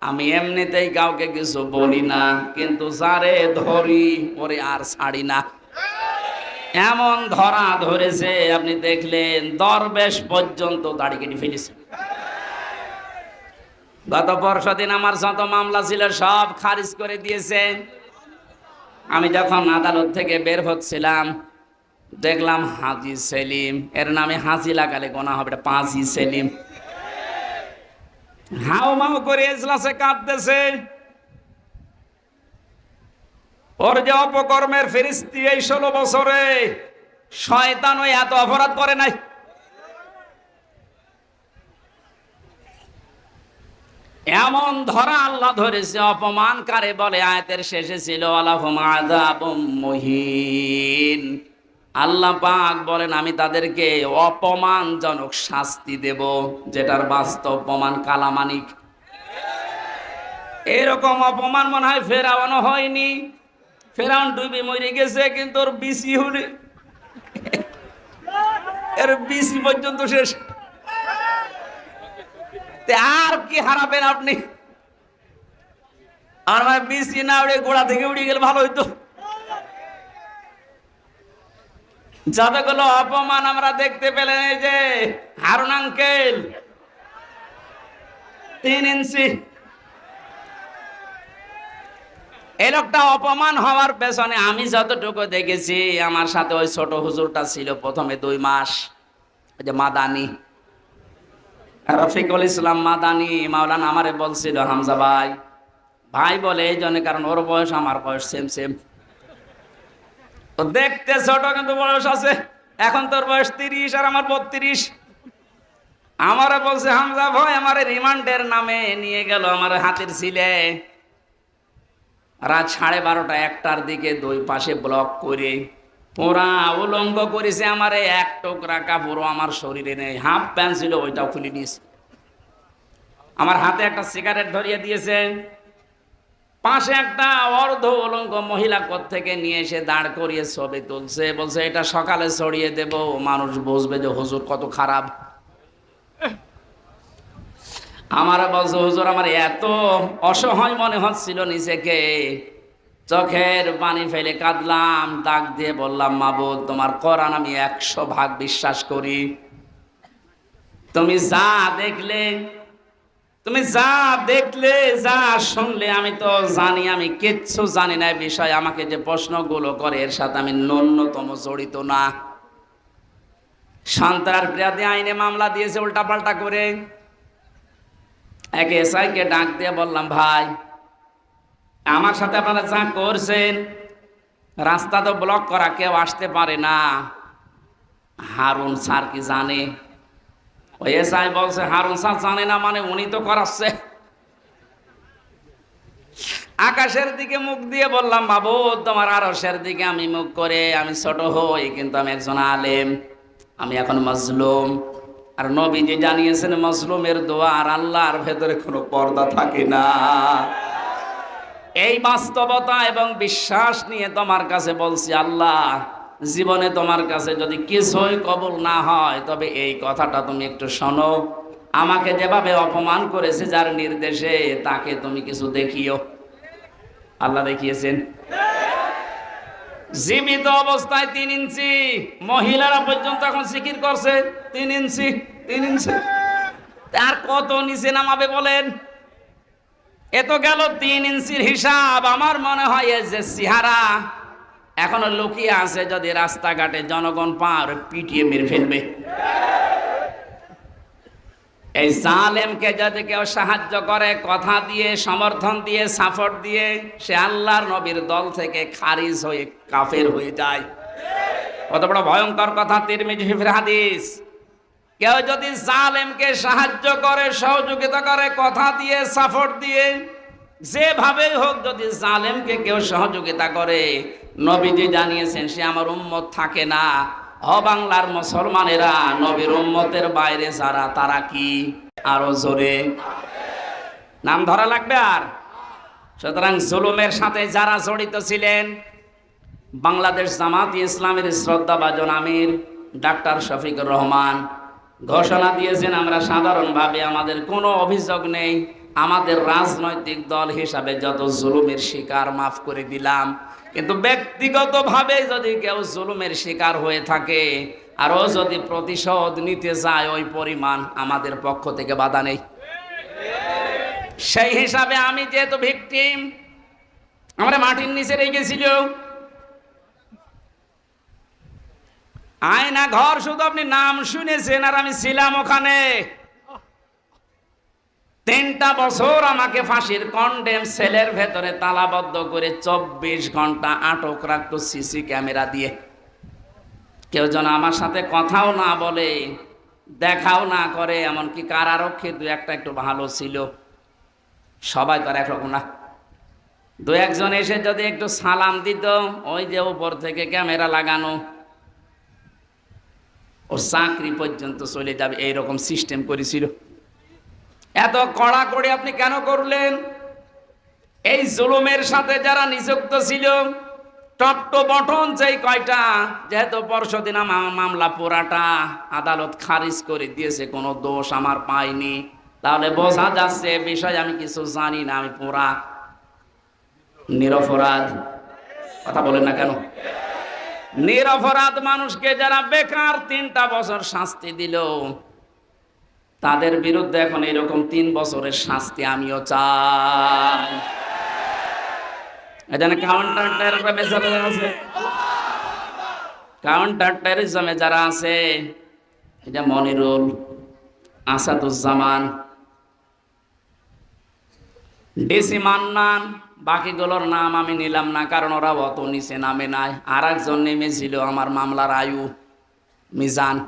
আমি এমনিতেই কাউকে কিছু বলি না, কিন্তু যারে ধরি ওরে আর ছাড়ি না। এমন ধরা ধরেছে, আপনি দেখলেন দরবেশ পর্যন্ত দাড়ি কেটে ফেলেছে। গত পরশুদিন আমার যত মামলা ছিল সব খারিজ করে দিয়েছে। আমি যখন আদালত থেকে বের হচ্ছিলাম দেখলাম হাজী সেলিম, এর নামে হাজী লাগালে গোনা হবে, এটা পাঁচি সেলিম। হাও মাও করে এজলাসে কাঁদতেছে। ওর যে অপকর্মের ফেরেশতা, এই 16 বছরে শয়তান ওই এত অপরাধ করে নাই। এমন ধরা আল্লাহ ধরেছে, অপমান কারে বলে আয়াতের শেষে ছিল আলাহুম আযাবুম মুহিন। আল্লাহ পাক বলেন আমি তাদেরকে অপমানজনক শাস্তি দেব, যেটার বাস্তব প্রমাণ কালামানিক। এরকম অপমান মনে হয় ফেরাউনও হয়নি। ফেরাউন ডুবে মরে গেছে, কিন্তু ওর বিসি হলে এর বিসি পর্যন্ত শেষ। আর কি হারাবেন আপনি? আর বিসি না উড়ে গোড়া থেকে উড়ে গেলে ভালো হইতো। যতগুলো অপমান আমরা দেখতে পেলেন, এই যে হারুন আঙ্কেল 3 ইঞ্চি, এই লোকটা অপমান হওয়ার পেছনে আমি যতটুকু দেখেছি, আমার সাথে ওই ছোট হুজুরটা ছিল প্রথমে 2 মাস, ওই যে মাদানি রফিকুল ইসলাম মাদানি মাওলানা আমারে বলছিল হামজা ভাই, ভাই বলে এই জন্য কারণ ওর বয়স আমার বয়স সেম সেম। ও দেখতে ছোট কিন্তু বয়স আছে। এখন তোর বয়স 30 আর আমার 32। আমারে বলছে হামজা ভাই আমার রিমান্ডের নামে নিয়ে গেল আমার হাতের ছিলে, রাত 12:30 1টার দিকে 2 পাশে ব্লক করে পুরা উলঙ্গ করেছে। আমারে 1 টুকরা কাপড়ও আমার শরীরে নেই, হাফ প্যান্ট ছিল ওইটাও খুলে নিয়েছে। আমার হাতে একটা সিগারেট ধরিয়ে দিয়েছে, পাশে একটা অর্ধ উলঙ্গ মহিলা কোত্থেকে নিয়ে এসে দাঁড় করিয়ে ছবি তুলছে, বলছে এটা সকালে ছড়িয়ে দেব, মানুষ বুঝবে যে হুজুর কত খারাপ। আমার বলছে হুজুর আমার এত অসহায় মনে হচ্ছিল নিজেকে, চোখের পানি ফেলে কাঁদলাম, ডাক দিয়ে বললাম মাবুদ তোমার কোরআন আমি 100 ভাগ বিশ্বাস করি। তুমি যা দেখলে, তুমি যা দেখলে, যা শুনলে, আমি তো জানি আমি কিচ্ছু জানি না বিষয়। আমাকে যে প্রশ্নগুলো করে এর সাথে আমি ন্যূনতম জড়িত না। সন্ত্রাস বিরোধী আইনে মামলা দিয়েছে উল্টাপাল্টা করে। এক এসআইকে ডাক দিয়ে বললাম ভাই আমার সাথে আপনারা যা করছেন, রাস্তা তো ব্লক করা, কেউ আসতে পারে না, হারুন স্যার কি জানে? ওই এসআই বলছে হারুন স্যার জানে না মানে উনি তো করাচ্ছে। আকাশের দিকে মুখ দিয়ে বললাম বাবু তোমার আরশের দিকে আমি মুখ করে আমি ছোট হই, কিন্তু আমি একজন আলেম, আমি এখন মজলুম। আর নবীজি জানিয়েছেন মজলুমের দোয়া আর আল্লাহর ভেতরে কোনো পর্দা থাকে না। এই বাস্তবতা এবং বিশ্বাস নিয়ে তোমার কাছে বলছি আল্লাহ, জীবনে তোমার কাছে যদি কিছুই কবুল না হয় তবে এই কথাটা তুমি একটু শোনো, আমাকে যেভাবে অপমান করেছে যার নির্দেশে তাকে তুমি কিছু দেখিও। আল্লাহ দেখিয়েছেন জীবিত অবস্থায় 3 ইঞ্চি, মহিলারা পর্যন্ত এখন জিকির করছে 3 ইঞ্চি 3 ইঞ্চি। আর কত নিচে নামাবে বলেন? এ তো গেল 3 ইঞ্চির হিসাব। আমার মনে হয় যে চেহারা এখনো লুকিয়ে আছে, যদি রাস্তাঘাটে জনগণ পার পিটিয়ে মেরে ফেলবে। এই জালেমকে যদি কেউ সাহায্য করে কথা দিয়ে, সমর্থন দিয়ে, সাপোর্ট দিয়ে, সে আল্লাহর নবীর দল থেকে খারিজ হয়ে কাফের হয়ে যায়। কত বড় ভয়ঙ্কর কথা, তিরমিজি শরীফের হাদিস। কেউ যদি জালেমকে সাহায্য করে, সহযোগিতা করে কথা দিয়ে, সাপোর্ট দিয়ে, যেভাবেই হোক যদি জালেমকে কেউ সহযোগিতা করে, নবীজি জানিয়েছেন সে আমার উম্মত থাকে না। বাংলার মুসলমানেরা, নবীর উম্মতের বাইরে যারা, তারা কি? আরো জোরে নাম ধরা লাগবে। আর সুতরাং জুলুমের সাথে যারা জড়িত ছিলেন, বাংলাদেশ জামাত ইসলামের শ্রদ্ধাভাজন আমির ডাক্তার শফিকুর রহমান ঘোষণা দিয়েছেন, আমরা সাধারণভাবে আমাদের কোনো অভিযোগ নেই, আমাদের রাজনৈতিক দল হিসাবে যত জুলুমের শিকার মাফ করে দিলাম, কিন্তু ব্যক্তিগতভাবে যদি কেউ জুলুমের শিকার হয়ে থাকে আরও যদি প্রতিশোধ নিতে যায়, ওই পরিমাণ আমাদের পক্ষ থেকে বাধা নেই। সেই হিসাবে আমি যেহেতু ভিকটিম, আমরা মাটির নিচে রেখেছিল আয়না ঘর, শুধু আপনি নাম শুনেছেন, আর আমি ছিলাম ওখানে 3টা বছর আমাকে ফাঁসির কন্ডেম সেলের ভেতরে তালাবদ্ধ করে 24 ঘন্টা আটক রাখতো সিসি ক্যামেরা দিয়ে। কেউ যেন আমার সাথে কথাও না বলে, দেখাও না করে। এমনকি কারারক্ষী 2-1টা একটু ভালো ছিল, সবাই তো আর একরকম না। 2-1জন এসে যদি একটু সালাম দিত, ওই যে উপর থেকে ক্যামেরা লাগানো, ওর চাকরি পর্যন্ত চলে যাবে, এইরকম সিস্টেম করেছিল। এত কড়াকড়ি আপনি কেন করলেন? এই জুলুমের সাথে যারা নিযুক্ত ছিল, টপ টু বটন যেই কয়টা, যেহেতু পরশুদিন মামলা পুরাটা আদালত খারিজ করে দিয়েছে, কোনো দোষ আমার পাইনি, তাহলে বোঝা যাচ্ছে বিষয় আমি কিছু জানি না, আমি পুরা নিরপরাধ। কথা বলেন না কেন? নিরপরাধ মানুষকে যারা বেকার 3টা বছর শাস্তি দিল, তাদের বিরুদ্ধে এখন এরকম 3 বছরের শাস্তি আমিও চাই। এখানে কাউন্টার টেররিজমে আছে, কাউন্টার টেররিজমে যারা আছে, এটা মনিরুল, আসাদুজ্জামান, ডিসি মান্নান, বাকিগুলোর নাম আমি নিলাম না, কারণ ওরা অত নিচে নামে নাই। আর একজন নেমেছিল আমার মামলার আয়ু মিজান।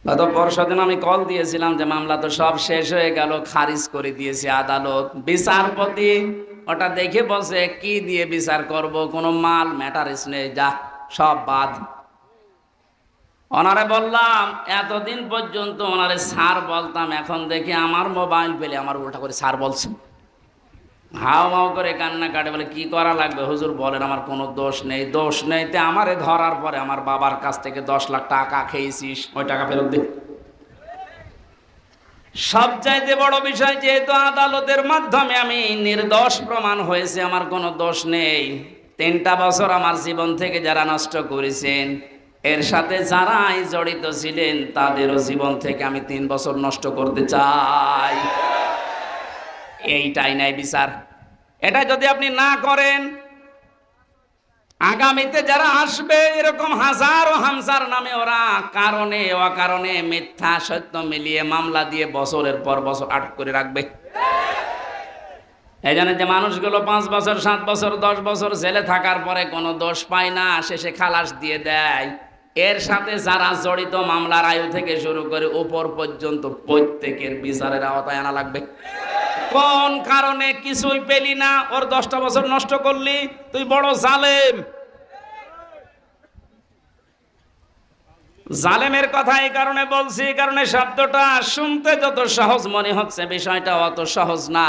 গত পরশুদিন আমি কল দিয়েছিলাম যে মামলা তো সব শেষ হয়ে গেল, খারিজ করে দিয়েছে আদালত। বিচারপতি ওটা দেখে বলছে কি দিয়ে বিচার করব, কোনো মাল ম্যাটারিস নেই, যা সব বাদ। ওনারে বললাম, এতদিন পর্যন্ত ওনারে স্যার বলতাম, এখন দেখি আমার মোবাইল পেলে আমার উল্টা করে স্যার বলছে, হাও মাও করে কান্না কাটে, বলে কি করা লাগবে হুজুর বলেন, আমার কোনো দোষ নেই। দোষ নেই তে আমারে ধরার পরে আমার বাবার কাছ থেকে 10 লাখ টাকা খেয়েছিস, ওই টাকা ফেরত দে। সবচাইতে বড় বিষয়, যেহেতু আদালতের মাধ্যমে আমি নির্দোষ প্রমাণ হয়েছে, আমার কোনো দোষ নেই, 3টা বছর আমার জীবন থেকে যারা নষ্ট করেছেন, এর সাথে যারাই জড়িত ছিলেন, তাদেরও জীবন থেকে আমি 3 বছর নষ্ট করতে চাই। এইটাই নাই বিচার। এটা যদি আপনি না করেন, আগামীতে যারা আসবে এরকম হাজারো হামজার নামে ওরা কারণে অকারণে মিথ্যা সত্য মিলিয়ে মামলা দিয়ে বছরের পর বছর আটক করে রাখবে। এই জন্য যে মানুষগুলো 5 বছর 7 বছর 10 বছর জেলে থাকার পরে কোনো দোষ পায় না, শেষে খালাস দিয়ে দেয়, এর সাথে যারা জড়িত মামলার আয়ু থেকে শুরু করে উপর পর্যন্ত প্রত্যেকের বিচারের আওতায় আনা লাগবে। কোন কারণে কিছুই পেলি না, ওর 10টা বছর নষ্ট করলি, তুই বড় জালেম। জালেমের কথা এই কারণে বলছি, কারণে শব্দটা শুনতে যত সহজ মনে হচ্ছে, বিষয়টা অত সহজ না।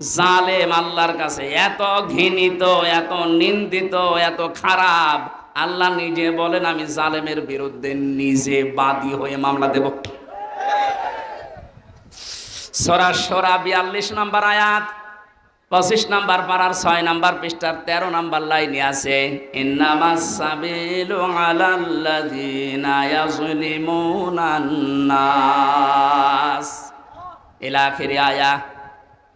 জালেম আল্লাহর কাছে এত ঘৃণিত, এত নিন্দিত, এত খারাপ, আল্লাহ নিজে বলেন আমি জালেমের বিরুদ্ধে নিজে বাদী হয়ে মামলা দেব। সূরা শুরা 42 নম্বর আয়াত, 25 নম্বর পারার 6 নম্বর পৃষ্ঠার 13 নম্বর লাইনে আছে, ইন্নামাস সাবিলু আলাল্লাযিনা ইয়াযলিমুনান নাস, ইলা আখির আয়া।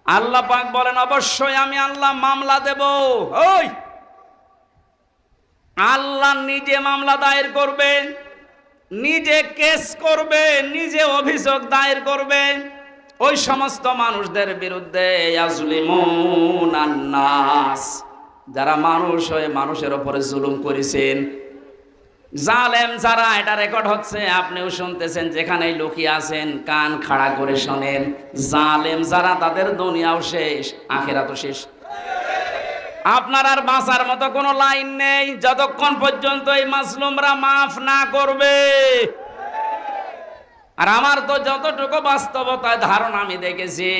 আল্লাহ পাক বলেন অবশ্যই আমি আল্লাহ মামলা দেব। ওই আল্লাহ নিজে মামলা দায়ের করবেন, নিজে কেস করবে, নিজে অভিযোগ দায়ের করবে ওই সমস্ত মানুষদের বিরুদ্ধে, ইয়াজলিমুনান নাস, যারা মানুষ হয়ে মানুষের উপরে জুলুম করেছেন। জালেম যারা, এটা রেকর্ড হচ্ছে, আপনিও শুনতেছেন, যেখানেই লুকিয়ে আছেন কান খাড়া করে শোনেন। জালেম যারা, তাদের দুনিয়াও শেষ, আখিরাতও শেষ। আপনার আর বাঁচার মতো কোনো লাইন নেই যতক্ষণ পর্যন্ত এই মাজলুমরা মাফ না করবে। আর আমার তো যতটুকু বাস্তবতায় ধারণা আমি দেখেছি,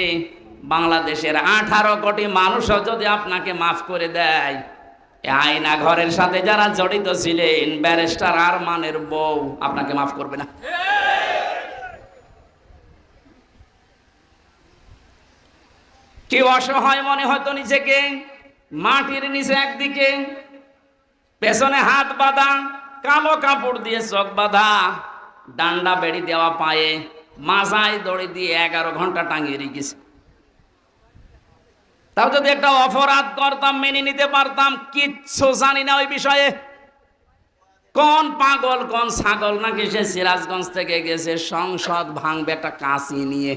বাংলাদেশের 18 কোটি মানুষও যদি আপনাকে মাফ করে দেয়, আয়না ঘরের সাথে যারা জড়িত ছিলেন, ব্যারিস্টার আরমানের বউ আপনাকে মাফ করবে না। কি অসহায় মনে হতো নিজেকে, মাটির নিচে একদিকে, পেছনে হাত বাঁধা, কালো কাপড় দিয়ে চোখ বাঁধা, ডান্ডা বেড়ি দেওয়া পায়ে, মাজায় দড়ি দিয়ে 11 ঘন্টা টাঙিয়ে রেখেছে। তাও যদি একটা অপরাধ করতাম মেনে নিতে পারতাম, কিচ্ছু জানি না ওই বিষয়ে। কোন পাগল কোন ছাগল নাকি সে সিরাজগঞ্জ থেকে গেছে সংসদ ভাঙবে একটা কাঁচি নিয়ে,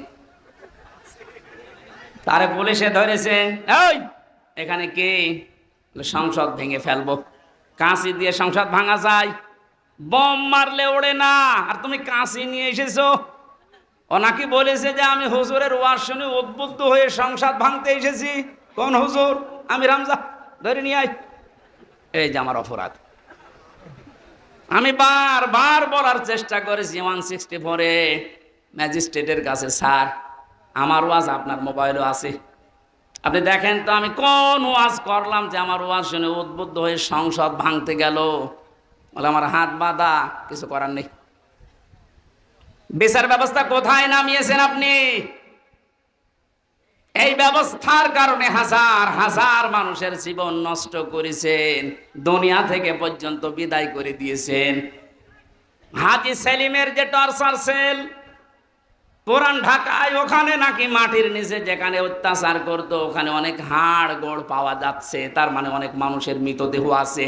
তারে পুলিশে ধরেছে, এই এখানে কে? সংসদ ভেঙে ফেলবো। কাঁচি দিয়ে সংসদ ভাঙা যায়? বম মারলে ওড়ে না, আর তুমি কাঁচি নিয়ে এসেছো। ও নাকি বলেছে যে আমি হুজুরের ওয়াজ শুনে উদ্বুদ্ধ হয়ে সংসদ ভাঙতে এসেছি। কোন হুজুর? আমি রামজা, ধরে নিয়ে আয়। এই যে আমার অপরাধ। আমি বারবার বলার চেষ্টা করেছি 164-এ ম্যাজিস্ট্রেটের কাছে, স্যার আমার ওয়াজ আপনার মোবাইলও আছে, আপনি দেখেন তো আমি কোন ওয়াজ করলাম যে আমার ওয়াজ শুনে উদ্বুদ্ধ হয়ে সংসদ ভাঙতে গেল। বলে আমার হাত বাঁধা, কিছু করার নেই। বিচার ব্যবস্থা কোথায় নামিয়েছেন আপনি? এই ব্যবস্থার কারণে হাজার হাজার মানুষের জীবন নষ্ট করেছেন, দুনিয়া থেকে পর্যন্ত বিদায় করে দিয়েছেন। হাজী সেলিমের যে টর্চার সেল পুরান ঢাকায়, ওখানে নাকি মাটির নিচে যেখানে অত্যাচার করতো, ওখানে অনেক হাড় গোড় পাওয়া যাচ্ছে, তার মানে অনেক মানুষের মৃতদেহ আছে।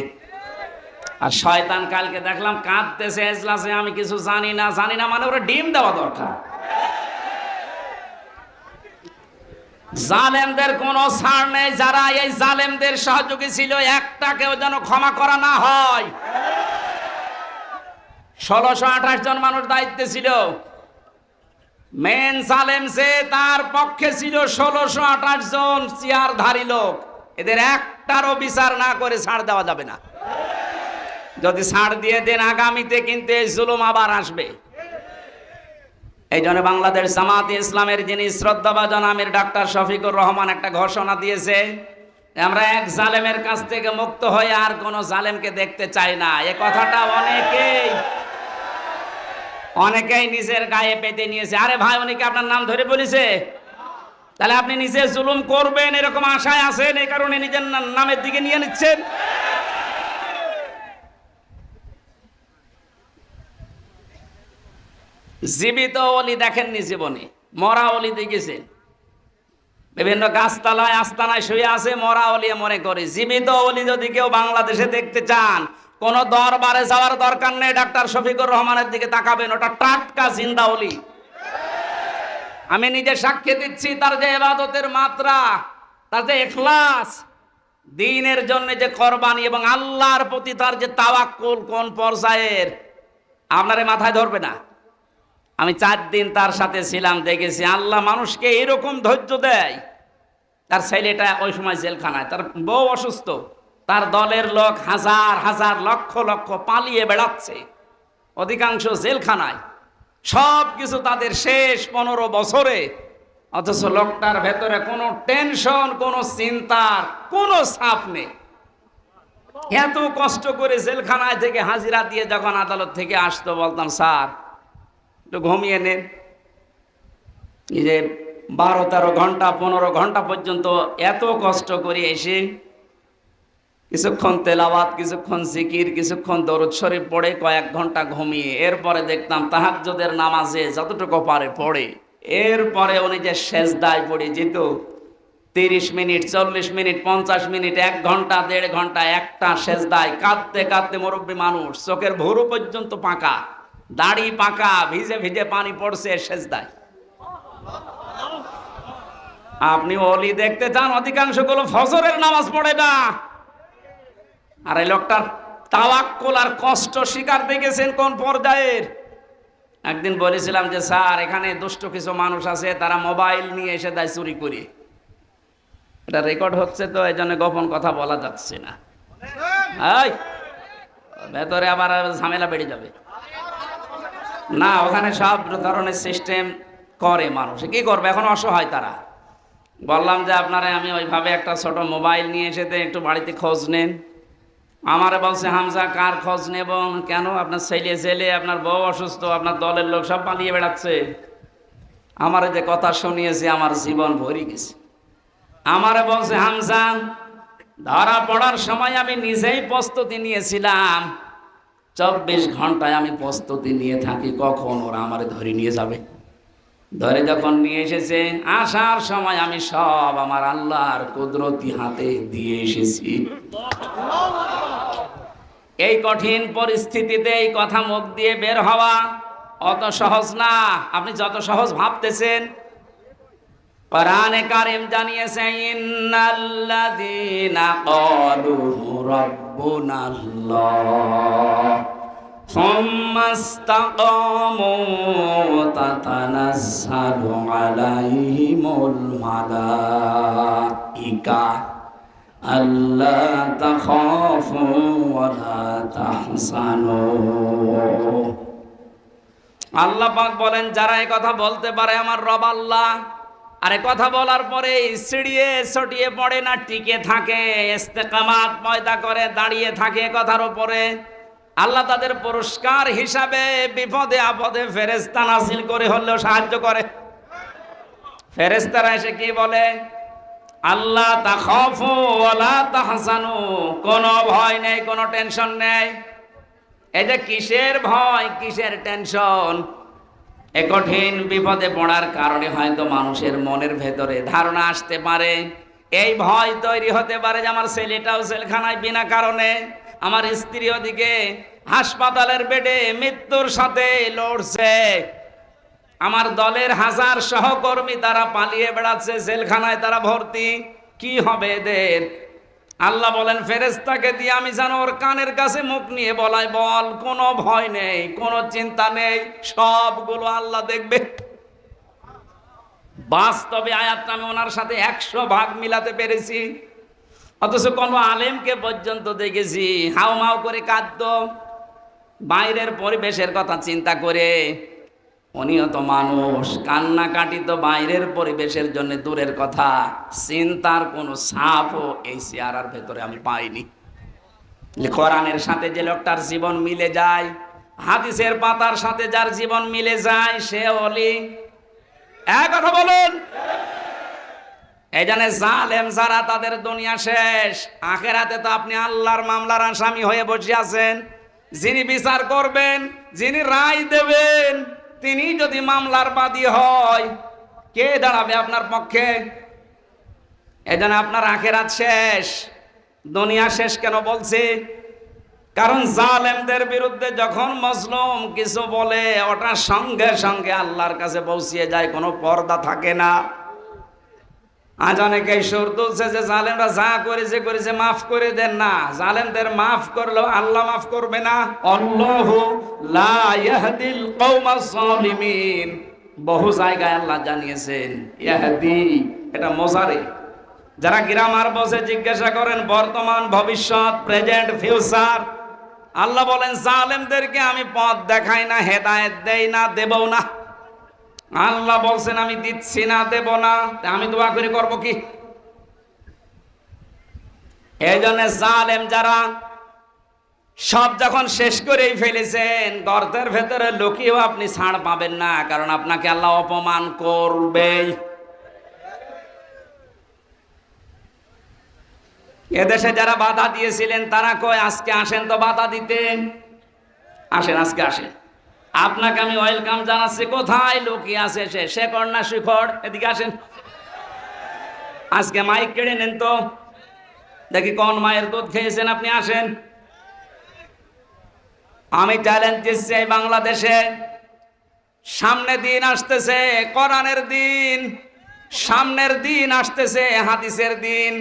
আর শয়তান কালকে দেখলাম কাঁদতেছে এজলাসে, আমি কিছু জানি না। জানি না মানে ওরা ডিম দেওয়া দরকার। জালেমদের কোনো ছাড় নেই, যারা এই জালেমদের সহযোগী ছিল, একটাকেও যেন ক্ষমা করা না হয়। 1628 জন মানুষ দায়িত্বে ছিল। মেন জালেম সে, তার পক্ষে ছিল 1628 জন চেয়ারধারী লোক। এদের একটারও বিচার না করে ছাড় দেওয়া যাবে না। যদি ছাড় দিয়ে দেন, আগামীতে কিন্তু এই জুলুম আবার আসবে। এই জন্য বাংলাদেশ জামাতে ইসলামের যিনি শ্রদ্ধাভাজন আমির ডাক্তার শফিকুর রহমান একটা ঘোষণা দিয়েছে, আমরা এক জালেমের কাছ থেকে মুক্ত হয়ে আর কোন জালেমকে দেখতে চাই না। এ কথাটা অনেকেই নিজের গায়ে পেতে নিয়েছে। আরে ভাই, উনিকে আপনার নাম ধরে বলেছে, তাহলে আপনি নিজে জুলুম করবেন এরকম আশায় আছেন, এই কারণে নিজের নামের দিকে নিয়ে নিচ্ছেন। জীবিত অলি দেখেননি জীবনে, মরা অলি দেখেছেন। বিভিন্ন গাছতলায় আস্তানায় শুয়ে আছে মরা অলি মনে করে। জীবিত অলি যদি কেউ বাংলাদেশে দেখতে চান, কোন দরবারে যাওয়ার দরকার নেই, ডাক্তার শফিকুর রহমানের দিকে তাকাবেন, ওটা টাটকা জিন্দা অলি। আমি নিজে সাক্ষী দিচ্ছি, তার যে ইবাদতের মাত্রা, তার যে ইখলাস, দ্বীনের জন্য যে কোরবানি এবং আল্লাহর প্রতি তার যে তাওয়াক্কুল কোন পর্যায়ের, আপনারে মাথায় ধরবে না। আমি 4 দিন তার সাথে ছিলাম, দেখেছি আল্লাহ মানুষকে এরকম ধৈর্য দেয়। তার ছেলেটা ওই সময় জেলখানায়, তার বউ অসুস্থ, তার দলের লোক হাজার হাজার লক্ষ লক্ষ পালিয়ে বেড়াচ্ছে, অধিকাংশ জেলখানায়। সব কিছু তাদের শেষ 15 বছরে, অথচ লোকটার ভেতরে কোনো টেনশন, কোনো চিন্তার কোনো ছাপ নেই। এত কষ্ট করে জেলখানায় থেকে হাজিরা দিয়ে যখন আদালত থেকে আসতো, বলতাম স্যার একটু ঘুমিয়ে নেন। এই যে 12-13 ঘন্টা 15 ঘন্টা পর্যন্ত এত কষ্ট করে এসে কিছুক্ষণ তেলাওয়াত, কিছুক্ষণ জিকির, কিছুক্ষণ দরুদ শরীফ পড়ে কয়েক ঘন্টা ঘুমিয়ে, এরপরে দেখতাম তাহাজ্জুদের নামাজে যতটুকু পারে পড়ে, এরপরে উনি যে সেজদায় পড়ে যেত 30 মিনিট, 40 মিনিট, 50 মিনিট, 1 ঘন্টা, 1.5 ঘন্টা একটা সেজদায় কাঁদতে কাঁদতে, মুরব্বী মানুষ, চোখের ভুরু পর্যন্ত পাকা, দাড়ি পাকা, ভিজে ভিজে পানি পড়ছে সেজদায়। আপনি ওলি দেখতে চান, অধিকাংশ গুলো ফজরের নামাজ পড়ে না। আর এই লোকটার তাওয়াক্কুল আর কষ্ট শিকার দেখেছেন কোন পর্যায়ের। একদিন বলেছিলাম যে স্যার, এখানে দুষ্ট কিছু মানুষ আছে, তারা মোবাইল নিয়ে এসে দেয় চুরি করে। এটা রেকর্ড হচ্ছে তো, এই জন্য গোপন কথা বলা যাচ্ছে না। এই ভেতরে আবার ঝামেলা বেড়ে যাবে না। ওখানে সব ধরনের সিস্টেম করে মানুষ, কি করবে এখন, অসহায় তারা। বললাম যে আপনারা আমি ওইভাবে একটা ছোট মোবাইল নিয়ে এসে একটু বাড়িতে খোঁজ নেন। আমারে বলছে হামজা কার খোঁজ নেব? কেন? আপনার ছেলে, আপনার বউ অসুস্থ, আপনার দলের লোক সব পালিয়ে বেড়াচ্ছে। আমারে যে কথা শুনিয়েছে আমার জীবন ভরে গেছে। আমারে বলছে হামজা, ধরা পড়ার সময় আমি নিজেই প্রস্তুতি নিয়েছিলাম, 24 ঘন্টায় আমি প্রস্তুতি নিয়ে থাকি কখন ওরা আমারে ধরে নিয়ে যাবে। ধরে যখন নিয়ে এসেছে, আসার সময় আমি সব আমার আল্লাহর কুদরতি হাতে দিয়ে এসেছি। এই কঠিন পরিস্থিতিতে এই কথা মুখ দিয়ে বের হওয়া অত সহজ না, আপনি যত সহজ ভাবতেছেন। কোরআনে কারীম জানিয়েছে, ইন্নাল্লাযীনা ক্বালু রাব্বুনাল্লাহ সুম্মা ইসতাকামু তাতানাজ্জালু আলাইহিমুল মালাইকা আল্লা তাখাফু ওয়া লা তাহজানু। আল্লাহ পাক বলেন, যারা এই কথা বলতে পারে আমার রব আল্লাহ, আর এই কথা বলার পরে সিঁড়িয়ে ছটিয়ে পড়ে না, টিকে থাকে, ইস্তেকামাত পয়দা করে দাঁড়িয়ে থাকে কথার উপরে, আল্লাহ তাদের পুরস্কার হিসাবে বিপদে আপদে ফেরেশতা নাযিল করে হলেও সাহায্য করে। ফেরেশতারা এসে কি বলে? আল্লাহ তাখাফু ওয়া লা তাহজানু, কোনো ভয় নেই, কোনো টেনশন নেই। এই যে কিসের ভয়, কিসের টেনশন? এ কঠিন বিপদে পড়ার কারণে হয়তো মানুষের মনের ভেতরে ধারণা আসতে পারে, এই ভয় তৈরি হতে পারে যে আমার ছেলেটাও জেলখানায় বিনা কারণে, আমার স্ত্রী ওদিকে হাসপাতালের বেডে মৃত্যুর সাথে লড়ছে, আমার দলের হাজার সহকর্মী তারা পালিয়ে বেড়াচ্ছে, জেলখানায় তারা ভর্তি, কি হবে এদের? আল্লাহ বলেন ফেরেশতাকে দিয়ে আমি যেন ওর কানের কাছে মুখ নিয়ে বলাই, বল কোনো ভয় নেই, কোনো চিন্তা নেই, সবগুলো আল্লাহ দেখবে। বাস্তবে আয়াতটা আমি ওনার সাথে 100 ভাগ মিলাতে পেরেছি। অথচ কোন আলেমকে পর্যন্ত দেখেছি হাউমাউ করে কাঁদতো বাইরের পরিবেশের কথা চিন্তা করে। উনিও তো মানুষ, কান্নাকাটি তো বাইরের পরিবেশের জন্য দূরের কথা, চিন্তার কোনো ছাপও এই চেহারার ভেতরে আমি পাইনি। কোরআনের সাথে যে লোকটার জীবন মিলে যায়, হাদিসের পাতার সাথে যার জীবন মিলে যায়, সে ওলি। এক কথা বলুন। এই জন্য জালেম যারা, তাদের দুনিয়া শেষ, আখেরাতে তো আপনি আল্লাহর মামলার আসামি হয়ে বসে আছেন। যিনি বিচার করবেন, যিনি রায় দেবেন, তিনি যদি মামলার বাদী হয়, কে দাঁড়াবে আপনার পক্ষে? এই জন্য আপনার আখেরাত শেষ, দুনিয়া শেষ। কেন বলছি? কারণ জালেমদের বিরুদ্ধে যখন মজলুম কিছু বলে, ওটা সঙ্গে সঙ্গে আল্লাহর কাছে পৌঁছিয়ে যায়, কোনো পর্দা থাকে না। আজ অনেকেই সুর তুলছে যে জালেমরা যা করেছে করেছে, মাফ করে দেন না। জালেমদের মাফ করলেও আল্লাহ মাফ করবে না। আল্লাহু লা ইয়াহদিল কওমাস যালিমিন, বহু জায়গায় আল্লাহ জানিয়েছেন ইয়াহদি, এটা মোজারে। যারা গ্রামার বসে জিজ্ঞাসা করেন বর্তমান ভবিষ্যৎ, প্রেজেন্ট ফিউচার, আল্লাহ বলেন জালেমদেরকে আমি পথ দেখাই না, হেদায়েত দেই না, দেবও না। আল্লাহ বলছেন আমি দিচ্ছি না, দেব না, আমি দোয়া করে করব কি? এই জন্য জালেম যারা, সব যখন শেষ করেই ফেলেছেন, গর্তের ভেতরে লুকিয়েও আপনি ছাড় পাবেন না, কারণ আপনাকে আল্লাহ অপমান করবেই। এদেশে যারা বাধা দিয়েছিলেন তারা কয় আজকে আসেন তো বাধা দিতেন, আসেন আজকে আসেন, আপনাকে আমি ওয়েলকাম জানাচ্ছি। কোথায় লুকিয়ে আছে সে? শেখর না শিখর? এদিকে আসেন, আজকে মাইক কেড়ে নেন তো দেখি কোন মায়ের দুধ খেয়েছেন আপনি, আসেন। আমি চ্যালেঞ্জ দিচ্ছি এই বাংলাদেশে সামনে দিন আসতেছে, কোরআনের দিন, সামনের দিন আসতেছে হাদিসের দিন।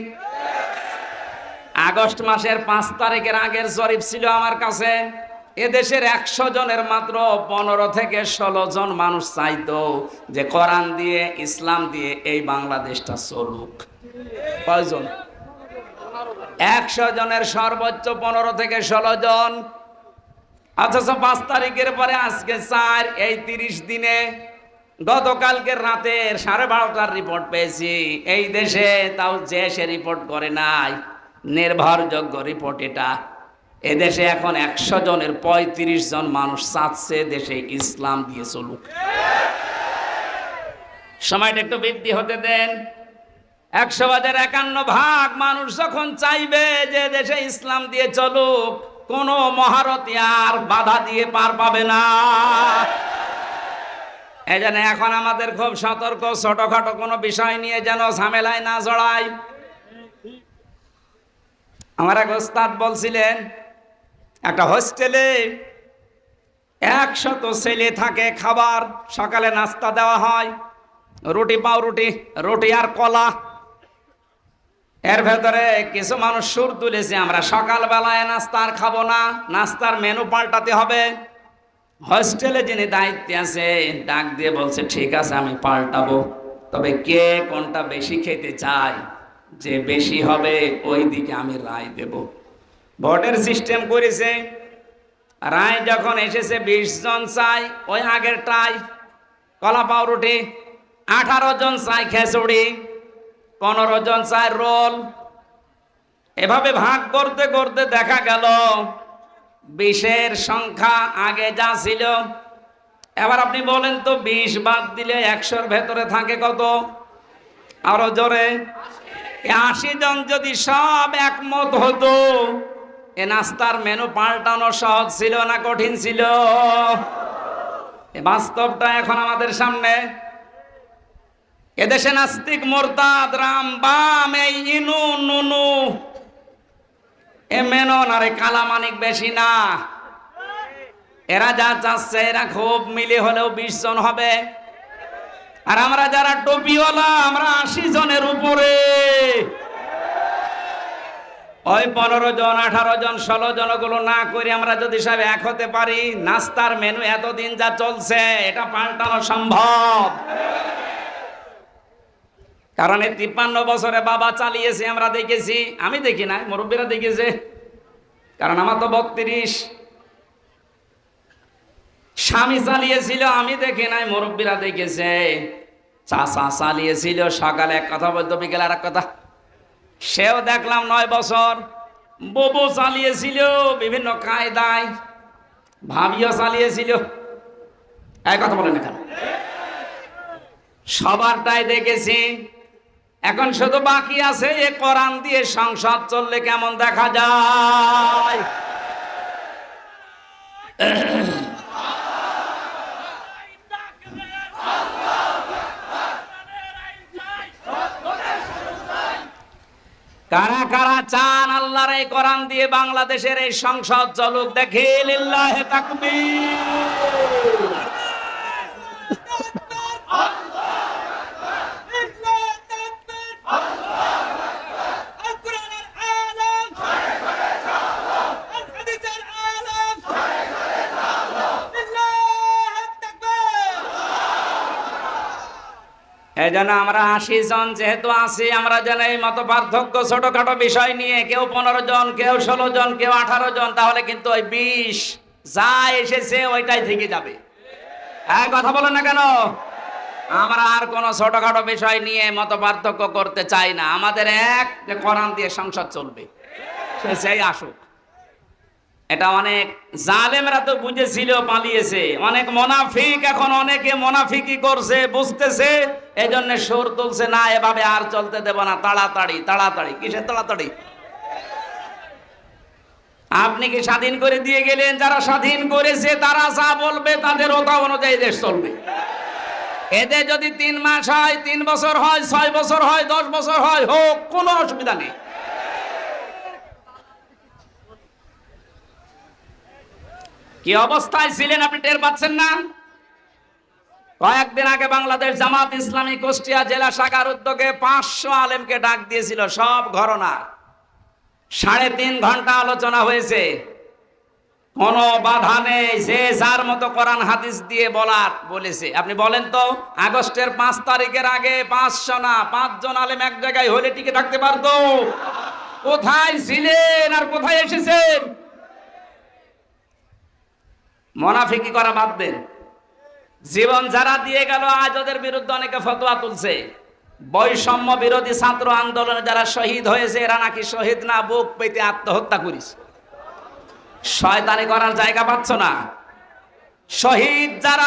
আগস্ট মাসের 5 তারিখের আগের জরিপ ছিল আমার কাছে, এদেশের 100 জনের মাত্র 15 থেকে 16 জন মানুষ চাইতো যে কোরআন দিয়ে ইসলাম দিয়ে এই বাংলাদেশটা চলুক। কয়জন? 100 জনের সর্বোচ্চ 15 থেকে 16 জন। অথচ 5 তারিখের পরে আজকে 4, এই 30 দিনে গতকালকের রাতের 12:30টার রিপোর্ট পেয়েছি এই দেশে, তাও যে সে রিপোর্ট করে নাই, নির্ভরযোগ্য রিপোর্ট এটা। এদেশে এখন 100 জনের 35 জন মানুষ চাচ্ছে দেশে ইসলাম দিয়ে চলুক। সময়টা একটু বৃদ্ধি হতে দেন। 100/51 মানুষ যখন চাইবে যে দেশে ইসলাম দিয়ে চলুক, কোন মহারথী আর বাধা দিয়ে পার পাবে না। এই জন্য এখন আমাদের খুব সতর্ক, ছোটখাটো কোনো বিষয় নিয়ে যেন ঝামেলায় না জড়াই। আমার এক ওস্তাদ বলছিলেন, একটা হোস্টেলে 100 ছেলে থাকে, খাবার সকালে নাস্তা দেওয়া হয়, রুটি পাউরুটি, রুটি আর কলা। এর ভেতরে কিছু মানুষ সুর তুলেছে, আমরা সকালবেলায় নাস্তা আর খাবো না, নাস্তার মেনু পাল্টাতে হবে। হোস্টেলে যিনি দায়িত্বে আছে ডাক দিয়ে বলছে, ঠিক আছে আমি পাল্টাবো, তবে কে কোনটা বেশি খেতে চায়, যে বেশি হবে ওই দিকে আমি রায় দেব। ভোটের সিস্টেম করেছে, রায় যখন এসেছে 20 জন চাই ওই আগেরটাই কলা পাউরুটি, 18 জন চাই খিচুড়ি, 15 জন চাই রোল। এভাবে ভাগ করতে করতে দেখা গেল 20-এর সংখ্যা আগে যা ছিল। এবার আপনি বলেন তো 20 বাদ দিলে 100-র ভেতরে থাকে কত? আরো জোরে। 80 জন যদি সব একমত হতো, এ নাস্তার মেনু পাল্টানো সহজ ছিল না কঠিন ছিল? এ বাস্তবটা এখন আমাদের সামনে। এদেশে নাস্তিক, মোরতাদ, রাম, বাম, এই ইনু নুনু, এ মেনন আর কালামানিক বেশি না। এরা যা চাচ্ছে, এরা খুব মিলে হলেও 20 জন হবে। আর আমরা যারা টুপিওয়ালা, আমরা 80 জনের উপরে। ওই 15 জন, 18 জন, 16 জন গুলো না করে আমরা যদি সব এক হতে পারি, নাস্তার মেনু এতদিন যা চলছে এটা পাল্টানো সম্ভব। কারণ এই 53 বছরে বাবা চালিয়েছে, আমরা দেখেছি। আমি দেখি না, মুরব্বীরা দেখেছে, কারণ আমার তো 32। স্বামী চালিয়েছিল, আমি দেখি নাই, মুরব্বীরা দেখেছে। চাচা চালিয়েছিল, সকালে এক কথা বলতো, বিকেলে আর এক কথা। সেও দেখলাম 9 বছর। ববু চালিয়েছিল বিভিন্ন কায়দায়, ভাবিও চালিয়েছিল। এই কথা বলেন কেন? সবারটাই দেখেছি। এখন শুধু বাকি আছে এ কোরআন দিয়ে সংসদ চললে কেমন দেখা যায়। কারা কারা চান আল্লাহর এই কোরআন দিয়ে বাংলাদেশের এই সংসদ চলুক? দেখি লিল্লাহে তাকবীর। এই জন্য আমরা 80 জন যেহেতু আছি, আমরা যেন এই মত পার্থক্য ছোটখাটো বিষয় নিয়ে, কেউ 15 জন, কেউ 16 জন, কেউ 18 জন, তাহলে কিন্তু ওই 20 যা এসেছে ওইটাই থেকে যাবে। হ্যাঁ, কথা বলেন না কেন? আমরা আর কোনো ছোটখাটো বিষয় নিয়ে মত পার্থক্য করতে চাই না। আমাদের এক, যে কোরআন দিয়ে সংসদ চলবে, সেই আসুক। এটা অনেক জালেমরা তো বুঝেছিল, পালিয়েছে। অনেক মুনাফিক এখন অনেকে মুনাফিকি করছে, বুঝতেছে, এই জন্য সুর তুলছে, না এভাবে আর চলতে দেব না, তাড়াতাড়ি তাড়াতাড়ি। কিসের তাড়াতাড়ি? আপনি কি স্বাধীন করে দিয়ে গেলেন? যারা স্বাধীন করেছে তারা যা বলবে তাদের ওটা অনুযায়ী দেশ চলবে। এদের যদি 3 মাস হয়, 3 বছর হয়, 6 বছর হয়, 10 বছর হয়, হোক, কোনো অসুবিধা নেই। কি অবস্থায় ছিলেন আপনি টের পাচ্ছেন না? কয়েকদিন আগে বাংলাদেশ জামাত ইসলামী কুষ্টিয়া জেলা শাখার উদ্যোগে 500 আলেমকে ডাক দিয়েছিল, সব ঘরনা। 3.5 ঘন্টা আলোচনা হয়েছে, কোনো বাধা নেই, যে যার মতো কোরআন হাদিস দিয়ে বলেছে। আপনি বলেন তো, আগস্টের 5 তারিখের আগে 500 না 5 জন আলেম এক জায়গায় হলে টিকে থাকতে পারতো? কোথায় ছিলেন আর কোথায় এসেছেন? মুনাফিকি করা বাদ দেন। জীবন যারা দিয়ে গেল, আজ ওদের বিরুদ্ধে অনেকে ফতোয়া তুলছে। বৈষম্য বিরোধী ছাত্র আন্দোলনে যারা শহীদ হয়েছে, এরা নাকি শহীদ না, বুক পেতে আত্মহত্যা করিস। শয়তানি করার জায়গা পাচ্ছ না। শহীদ যারা